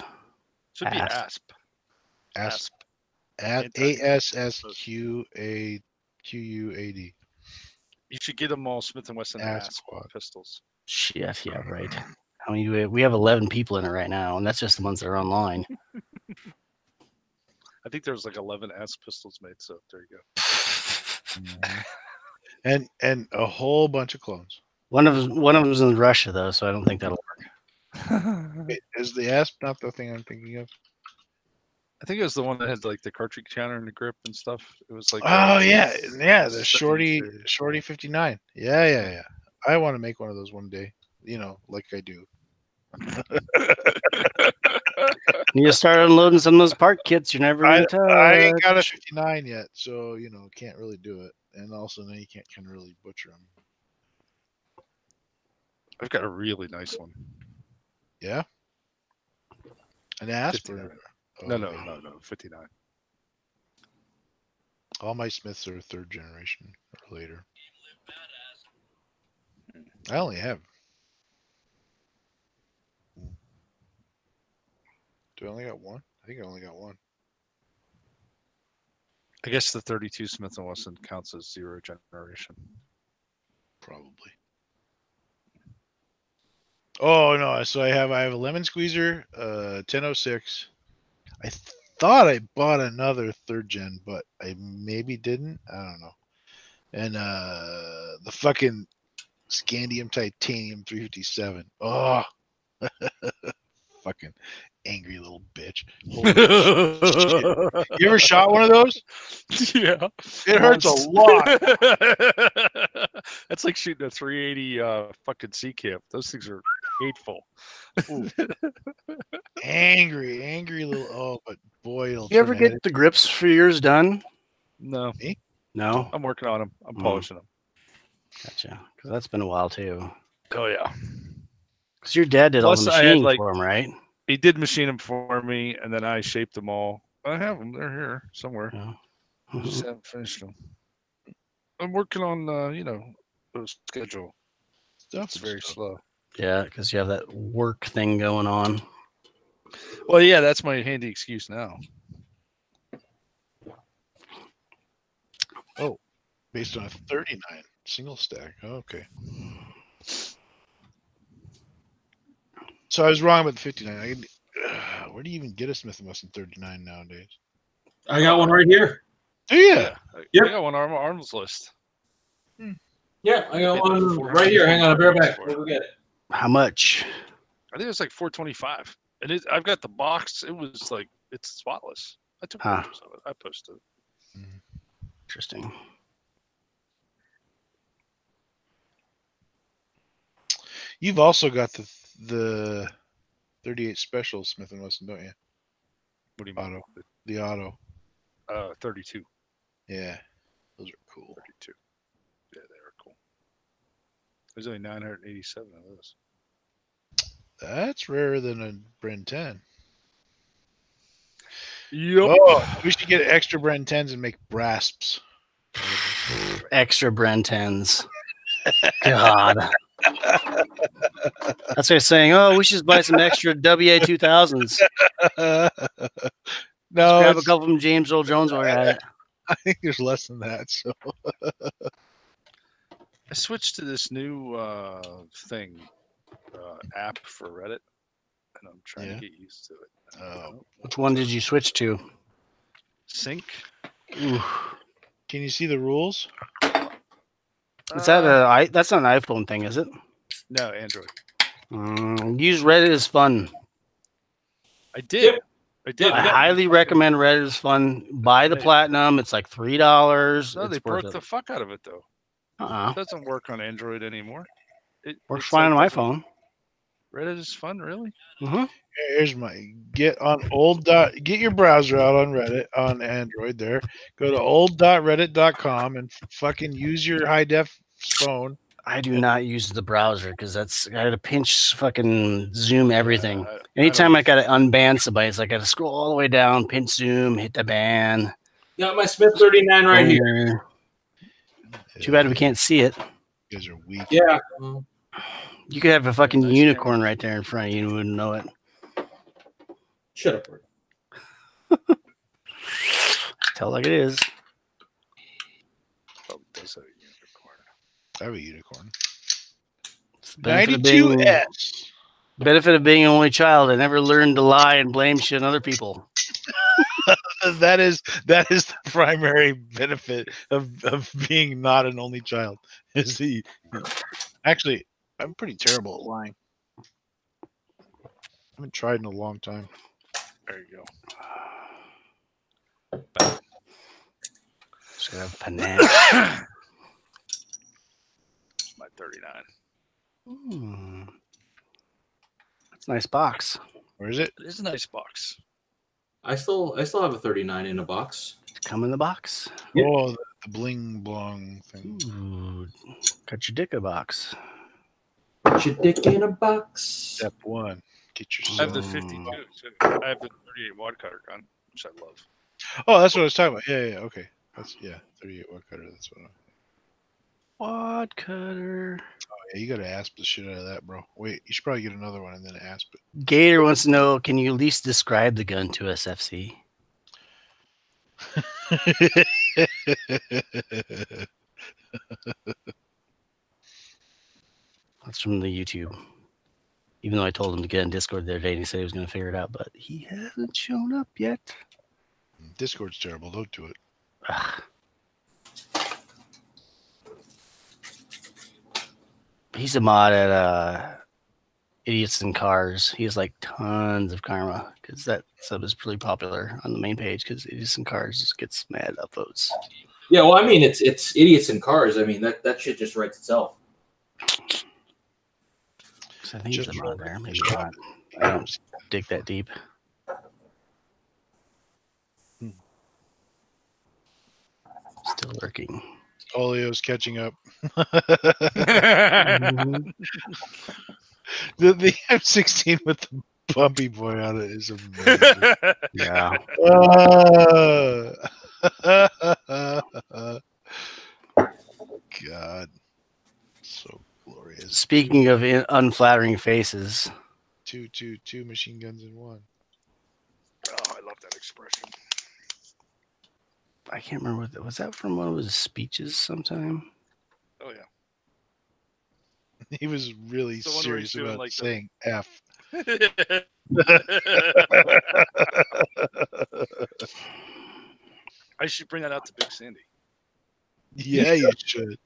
Should be Asp. asp. At ASSQAQUAD. You should get them all Smith & Wesson Ass asp Squad. pistols. Shit, yeah, right. How many do we have? We have 11 people in it right now, and that's just the ones that are online. I think there's like 11 asp pistols made, so there you go. And a whole bunch of clones. One of them's in Russia though, so I don't think that'll work. Wait, is the ASP not the thing I'm thinking of? I think it was the one that had like the cartridge counter and the grip and stuff. It was like Oh yeah, the 70 shorty 59. Yeah. I want to make one of those one day. Like I do. You just start unloading some of those part kits. You're never I gonna ain't got a touch. 59 yet, so can't really do it. And also now you can't kind of really butcher them. I've got a really nice one. Yeah. An ASP? 59. Oh, No, 59. All my Smiths are third generation or later. I only have. Do I only got one? I think I only got one. I guess the 32 Smith & Wesson counts as 0 generation. Probably. Oh no! So I have a lemon squeezer, 1006. I thought I bought another third gen, but I maybe didn't. I don't know. And the fucking scandium titanium 357. Oh, fucking angry little bitch. Holy shit. You ever shot one of those? Yeah. It hurts a lot. That's like shooting a 380 fucking C camp. Those things are hateful. Angry little. Oh, but boy, it'll. You ever turn a get the grips for yours done? No, No. I'm working on them. I'm polishing them. Gotcha. Because that's been a while too. Oh yeah. Because your dad did all Plus, the I had, machining like- for him, right? He did machine them for me, and then I shaped them all. I have them. They're here somewhere. Yeah. I just haven't finished them. I'm working on, the schedule. Stuff It's very slow. Yeah, because you have that work thing going on. Well, yeah, that's my handy excuse now. Oh, based on a 39 single stack. Oh, okay. So I was wrong about the 59. Where do you even get a Smith & Wesson 39 nowadays? I got one right here. Do you? Yeah, Yep. I got one arms list. Yeah, I got Bid one 400 right here. Hang on, I'll be right back. for it. We'll get it. How much? I think it was like 425, and I've got the box. It was like it's spotless. I took Huh. pictures of it. I posted it. Interesting. You've also got the 38 special Smith & Wesson, don't you? What do you mean? Auto. The auto. 32. Yeah. Those are cool. 32. Yeah, they are cool. There's only 987 of those. That's rarer than a Bren 10. Yep. Oh, we should get extra Bren 10s and make brasps. Extra Brentens. God. That's what I'm saying. Oh, we should just buy some extra WA 2000s. No, Grab a it's- couple from James Earl Jones while we're at it. I think there's less than that. So I switched to this new app for Reddit, and I'm trying Yeah. to get used to it. Which one did you switch to? Sync. Ooh. can you see the rules? Is that that's not an iPhone thing, is it? No, Android. Use Reddit is fun. I did. Yep. I did. I highly recommend Reddit is fun. Buy the platinum. It's like $3. No, they It's worth broke it. the fuck out of it though. Uh-uh. It doesn't work on Android anymore. Works it's fine on like my doesn't- phone. Reddit is fun, really. Here's my get your browser out on Reddit on Android there. Go to old.reddit.com and fucking use your high def phone. I do not use the browser because I got to pinch fucking zoom everything. I Anytime don't I got to unban somebody, it's like I got to scroll all the way down, pinch zoom, hit the ban. Got my Smith 39 right here. Too bad we can't see it. You guys are weak. Yeah. You could have a fucking Nice unicorn camera. right there in front of you and you wouldn't know it. Shut up, Bert. Tell like it is. Probably does have a unicorn. I have a unicorn. It's the benefit of being an only child. I never learned to lie and blame shit on other people. That is the primary benefit of being not an only child. Is actually I'm pretty terrible at lying. I haven't tried in a long time. There you go. Just gonna have panache. My 39. That's a nice box. Where is it? It is a nice box. I still have a 39 in a box. Come in the box. Yeah. Oh, the bling blong thing. Ooh, got your dick in a box. Put your dick in a box. Step one. Get your I have the Mm. 52 too. I have the 38 wad cutter gun, which I love. Oh, that's what I was talking about. Yeah, okay. That's 38 watt cutter. That's what. Wad cutter. Yeah, you gotta asp the shit out of that, bro. Wait, you should probably get another one and then asp it. Gator wants to know, can you at least describe the gun to us, FC? That's from the YouTube. Even though I told him to get in Discord the other day and he said he was going to figure it out, but he hasn't shown up yet. Discord's terrible. Don't do it. Ugh. He's a mod at Idiots in Cars. He has like tons of karma because that sub is pretty popular on the main page because Idiots in Cars just gets mad upvotes. Yeah, well, I mean, it's idiots in cars. I mean, that shit just writes itself. So I think Just he's a mod there. Maybe just not. I don't dig that deep. Still lurking. Oleo's catching up. Mhm. The M16 with the bumpy boy on it is amazing. Yeah. God, so glorious. is. Speaking of unflattering faces, Two machine guns in one. Oh, I love that expression. I can't remember what was that from one of his speeches sometime. Oh yeah. He was really The one where he's serious doing, about like, the- saying F. I should bring that out to Big Sandy. Yeah, you should.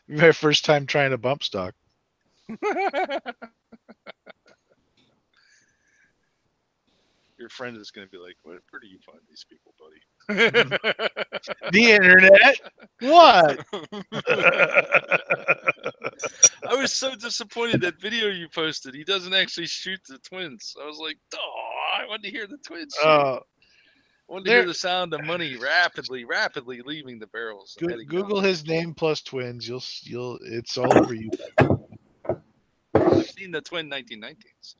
My first time trying to bump stock. Your friend is going to be like, where do you find these people, buddy? The internet? What? I was so disappointed that video you posted. He doesn't actually shoot the twins. I was like, oh, I wanted to hear the twins shoot. I wanted to hear the sound of money rapidly leaving the barrels. and heading Google down. his name plus twins. You'll it's all over you. I've seen the twin 1919s.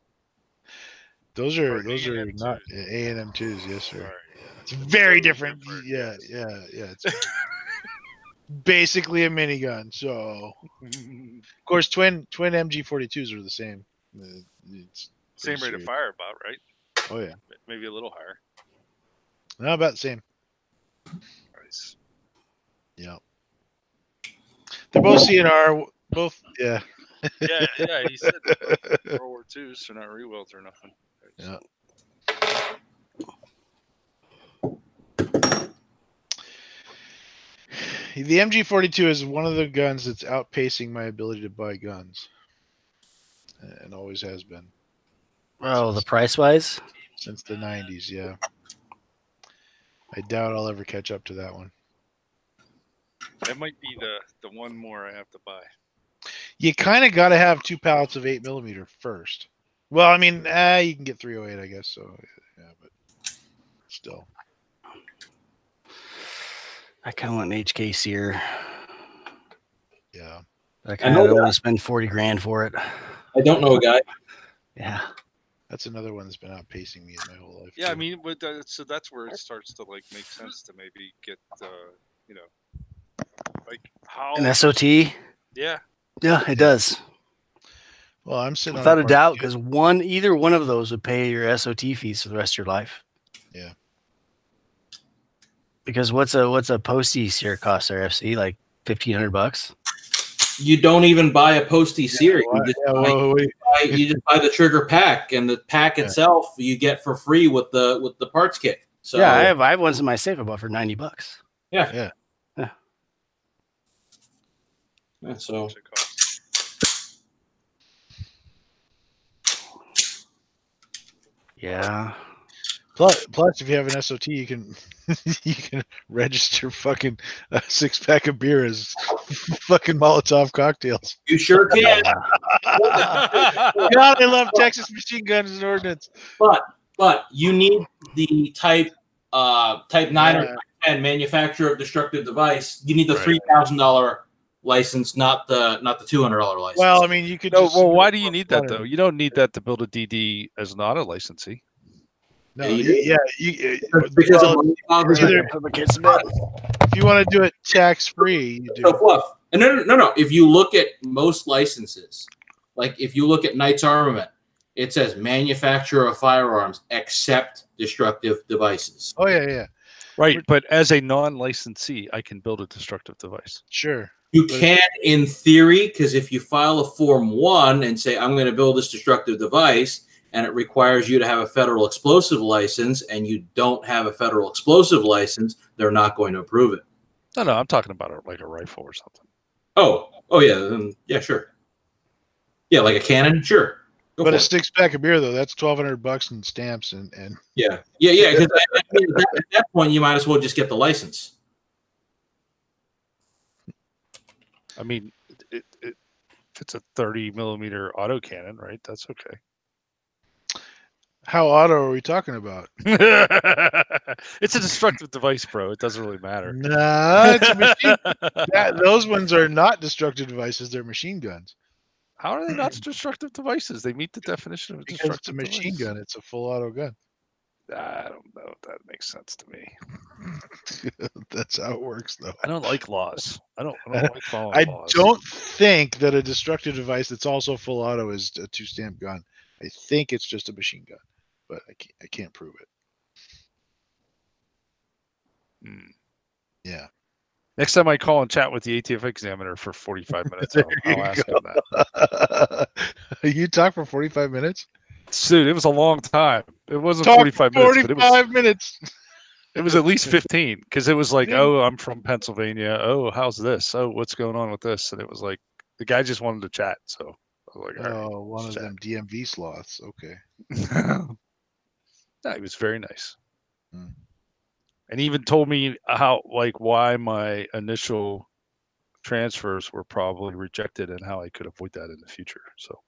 Those Or are A&M not twos. A&M twos, yes sir. Sorry, yeah. It's very Totally different. different, Yeah, yes. yeah. It's basically a minigun. So of course twin MG42s are the same. It's Same pretty rate of serious. fire, about right? Oh yeah. Maybe a little higher. No, about the same. Nice. Yeah. They're both CNR. Both. Yeah. Yeah. He said World War II, so not rewelds or nothing. Yeah. The MG42 is one of the guns that's outpacing my ability to buy guns, and always has been Oh, the price wise? since the 90s. Yeah. I doubt I'll ever catch up to that one. That might be the one more I have to buy. You kind of got to have 2 pallets of 8mm first. Well, I mean, you can get 308, I guess. So, yeah, but still. I kind of want an HK Sear. Yeah. I kind of don't want to spend 40 grand for it. I don't know a guy. Yeah. That's another one that's been outpacing me my whole life. Yeah, I too. mean, but so that's where it starts to like make sense to maybe get, like how. An SOT? Yeah. Yeah, it does. Well, I'm sitting Without on a doubt, because either one of those would pay your SOT fees for the rest of your life. Yeah. Because what's a postie Sear cost RFC? Like $1,500? You don't even buy a postie series. You just buy the trigger pack, and the pack itself you get for free with the parts kit. So yeah, I have ones in my safe I bought for $90. Yeah. So What's it cost? Yeah. Plus, if you have an SOT, you can register fucking a 6-pack of beer as fucking Molotov cocktails. you sure can. God, I love Texas machine guns and ordnance. But you need the type 9 or type 10 manufacturer of destructive device. You need the $3,000 license, not the $200 license. Well, I mean, you could. No, just well, why do you need that though? You don't need that to build a DD as an auto licensee. No, Yeah, if because you want to do it tax free, you do. so fluff. And no. If you look at most licenses, like if you look at Knight's Armament, it says manufacturer of firearms except destructive devices. Oh yeah. Right, but as a non-licensee, I can build a destructive device. Sure. You can, in theory, because if you file a Form 1 and say, I'm going to build this destructive device, and it requires you to have a federal explosive license, and you don't have a federal explosive license, they're not going to approve it. No, I'm talking about like a rifle or something. Oh yeah, yeah, sure. Yeah, like a cannon, sure. Go But for a it. 6-pack of beer though, that's $1,200 in stamps and Yeah. Because at that point, you might as well just get the license. I mean, if it's a 30mm autocannon, right? That's okay. how auto are we talking about? It's a destructive device, bro. It doesn't really matter. Nah, it's a machine. Those ones are not destructive devices; they're machine guns. How are they not destructive devices? They meet the definition of a Because it's a destructive machine device. gun, it's a full auto gun. I don't know if that makes sense to me. That's how it works, though. I don't like laws. I don't like following I laws. don't think that a destructive device that's also full auto is a 2-stamp gun. I think it's just a machine gun, but I can't prove it. Hmm. Yeah. Next time I call and chat with the ATF examiner for 45 minutes, I'll ask him that. You talk for 45 minutes? Dude, it was a long time. It wasn't Talk 45 minutes, but 45 minutes. it was at least 15 because it was like, Yeah. oh, I'm from Pennsylvania. Oh, how's this? Oh, what's going on with this? And it was like the guy just wanted to chat. So I was like, all right, Oh, one of chat. them DMV sloths. Okay. No, he was very nice. Hmm. And he even told me why my initial transfers were probably rejected and how I could avoid that in the future. So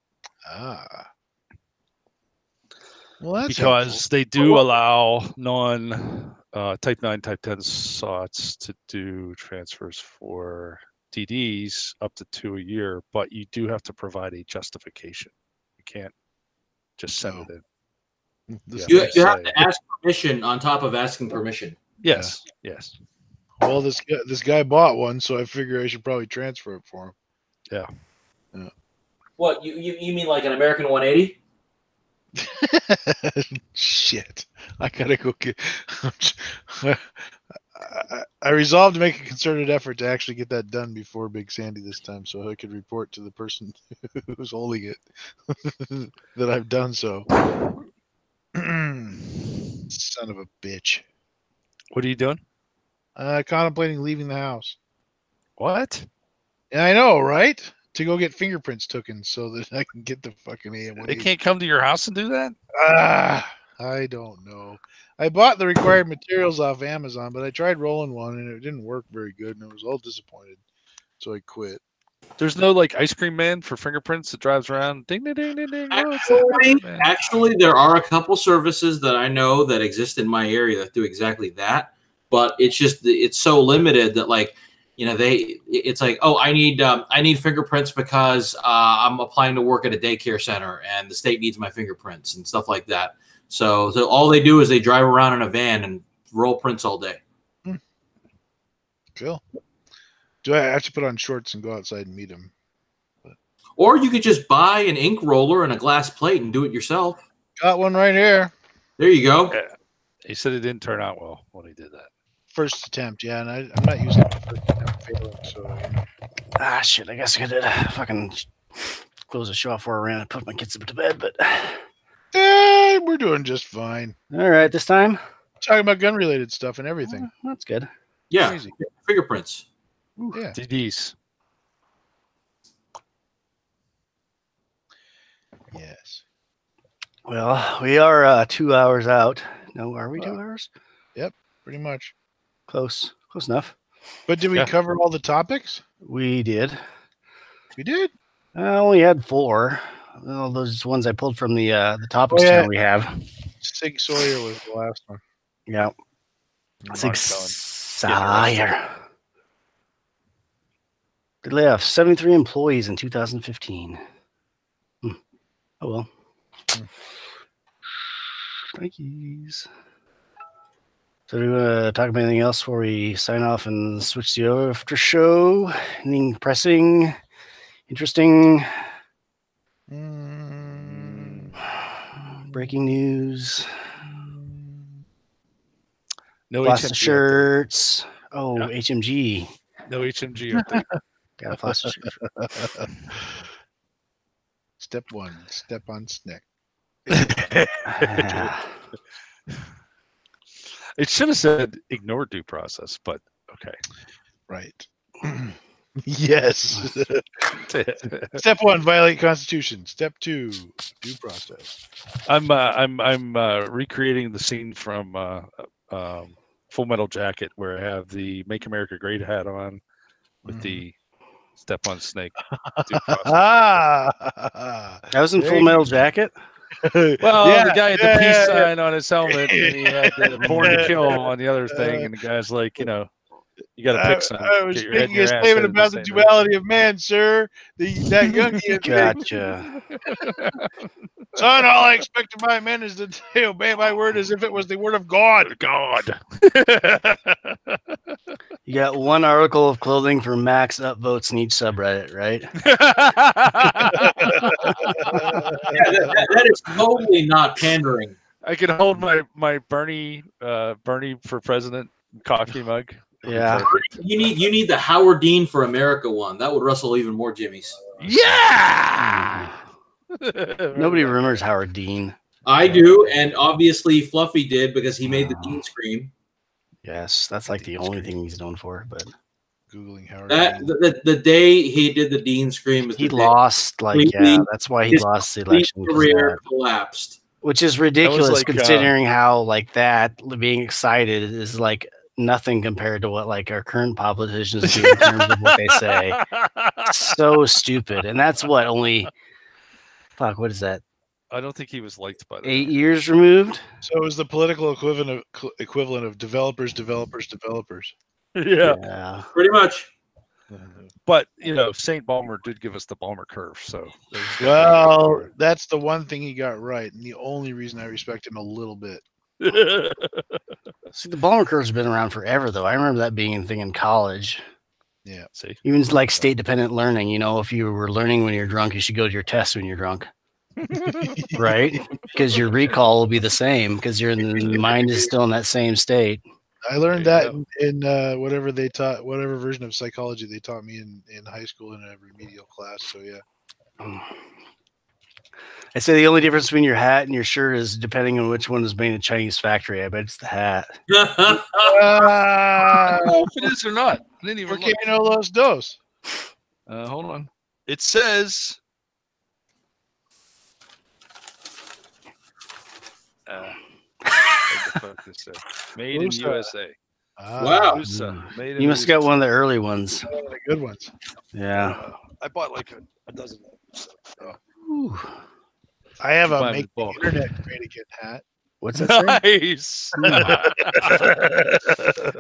Well, that's because helpful. they do allow non type 9, type 10 slots to do transfers for DDs up to 2 a year, but you do have to provide a justification. You can't just send it in. You have to ask permission on top of asking permission. Yes. Well, this guy bought one, so I figure I should probably transfer it for him. Yeah. What you mean like an American 180? Shit, I gotta go get. I resolved to make a concerted effort to actually get that done before Big Sandy this time, so I could report to the person who's holding it that I've done so. Son of a bitch. What are you doing? Contemplating leaving the house. What? Yeah, I know, right? To go get fingerprints taken so that I can get the fucking AM180. They can't come to your house and do that? I don't know. I bought the required materials off Amazon, but I tried rolling one and it didn't work very good, and I was all disappointed. So I quit. There's no like ice cream man for fingerprints that drives around. Ding ding ding ding ding. Actually, there are a couple services that I know that exist in my area that do exactly that, but it's so limited that it's like, oh, I need fingerprints because I'm applying to work at a daycare center and the state needs my fingerprints and stuff like that. So all they do is they drive around in a van and roll prints all day. Cool. Do I have to put on shorts and go outside and meet him? Or you could just buy an ink roller and a glass plate and do it yourself. Got one right here. There you go. Yeah. He said it didn't turn out well when he did that. First attempt, yeah, and I'm not using it for first attempt failing, so Shit, I guess I did fucking close the show off where I ran and put my kids to bed, but we're doing just fine. all right, this time. Talking about gun related stuff and everything. That's good. Yeah, Crazy. fingerprints. Yeah. DDs. Yes. Well, we are 2 hours out. No, are we 2 hours? Yep, pretty much. Close enough. But did we cover all the topics? We did. We did. I only had 4. All those ones I pulled from the topics channel we have. Sig Sawyer was the last one. Yeah. Sig Sawyer. They laid off 73 employees in 2015. Oh well. Thankies. So do we want to talk about anything else before we sign off and switch to the after show? Anything pressing, interesting, breaking news? No Plastic HMG shirts. Oh, Yeah. HMG. No HMG update. Got a plastic shirt. Step 1, step on Snick. It should have said ignore due process, but okay. Right. Yes. Step 1, violate Constitution. Step 2, due process. I'm recreating the scene from Full Metal Jacket where I have the Make America Great hat on with the step on snake due process. That was in Full Metal Jacket. Well, the guy had the peace sign on his helmet, and he had the Born to Kill on the other thing, and the guy's like, You got to pick some. I was Get your head in making a your ass, statement head in about the St. Louis. duality of man, sir. That Jungian thing. Gotcha. Son, all I expect of my men is that they obey my word as if it was the word of God. God. You got one article of clothing for max upvotes in each subreddit, right? That is totally not pandering. I can hold my Bernie for president coffee mug. It'll be Yeah. perfect. You need the Howard Dean for America one. That would rustle even more jimmies. Yeah. Nobody remembers Howard Dean. I do, and obviously Fluffy did because he made the Dean scream. Yes, that's like the only thing he's known for. But Googling Howard. That Dean. the day he did the Dean scream was he the day lost, like, completely- yeah, that's why he his lost the complete election. 'Cause of career that. collapsed. Which is ridiculous like, considering how, like, that being excited is like nothing compared to what, like, our current politicians do in terms of what they say. So stupid. And that's what, only, fuck, what is that? I don't think he was liked by that. 8 years removed? So it was the political equivalent of developers. Yeah. Yeah. Pretty much. But St. Balmer did give us the Balmer curve, so Well, that's the one thing he got right, and the only reason I respect him a little bit. See, the Balmer curve's been around forever, though. I remember that being a thing in college. Yeah. See, Even like state dependent learning. If you were learning when you're drunk, you should go to your test when you're drunk. Right? Because your recall will be the same because the mind is still in that same state. I learned There that you in whatever version of psychology they taught me in high school in a remedial class. So yeah. I say the only difference between your hat and your shirt is depending on which one is made in a Chinese factory. I bet it's the hat. I don't know if it is or not. I didn't even Porque look. no los dos? Hold on. It says. What the fuck this says? Made in USA. USA. Wow. USA. Made in You must have got USA. one of the early ones. One of the good ones. Yeah. I bought like a dozen of them. So. Ooh. I have a Buy 'em make in bulk. the internet great again hat. What's that say? Nice.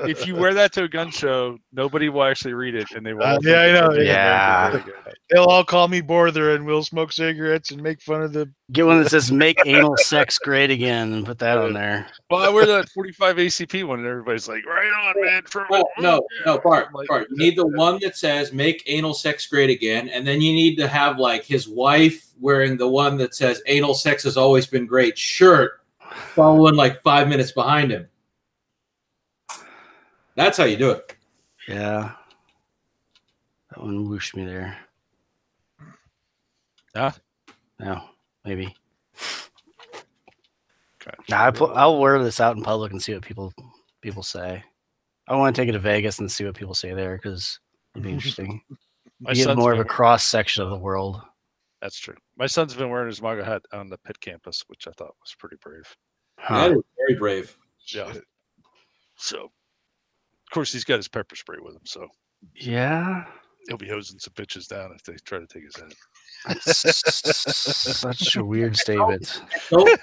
If you wear that to a gun show, nobody will actually read it, and they will. all Yeah, I think it's know. a very, Yeah. very good. They'll all call me Borther, and we'll smoke cigarettes and make fun of the. Get one that says "Make anal sex great again" and put that on there. Well, I wear that 45 ACP one, and everybody's like, "Right on, man!" No, Bart. Like, You need the one that says "Make anal sex great again," and then you need to have like his wife wearing the one that says "Anal sex has always been great" shirt, following like 5 minutes behind him. That's how you do it. Yeah. That one whooshed me there. Huh? No, maybe. Okay. Nah, I'll wear this out in public and see what people say. I want to take it to Vegas and see what people say there because it'd be interesting. My You get son's more of been a cross section of the world. That's true. My son's been wearing his MAGA hat on the Pitt campus, which I thought was pretty brave. Huh. That is very brave. Yeah. So, of course, he's got his pepper spray with him, so Yeah. he'll be hosing some bitches down if they try to take his head. Such a weird statement. Don't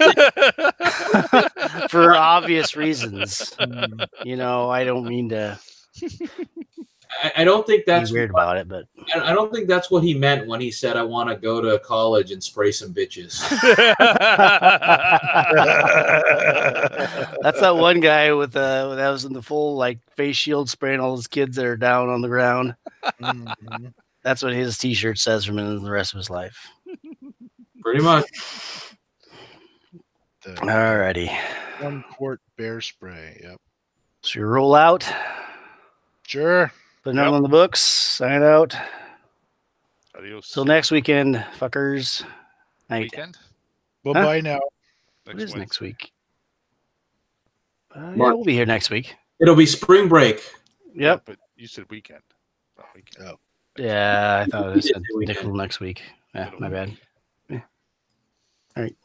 For obvious reasons. I don't mean to I don't think that's be weird about it, but I don't think that's what he meant when he said I want to go to college and spray some bitches. that's that one guy with that was in the full like face shield spraying all his kids that are down on the ground. Mhm. That's what his t-shirt says from him the rest of his life. Pretty much. The Alrighty. 1 quart bear spray. Yep. So you roll out, Sure. put it on the books, sign it out. Adios. Till next weekend, fuckers. Night. Weekend? Well, Huh? bye now. What is Wednesday. next week? Yeah, March. we'll be here next week. It'll be spring break. Yep. But you said weekend. Not weekend. Oh. Yeah, I thought You it did said say weekend. nickel next week. Yeah, my bad. Yeah. All right.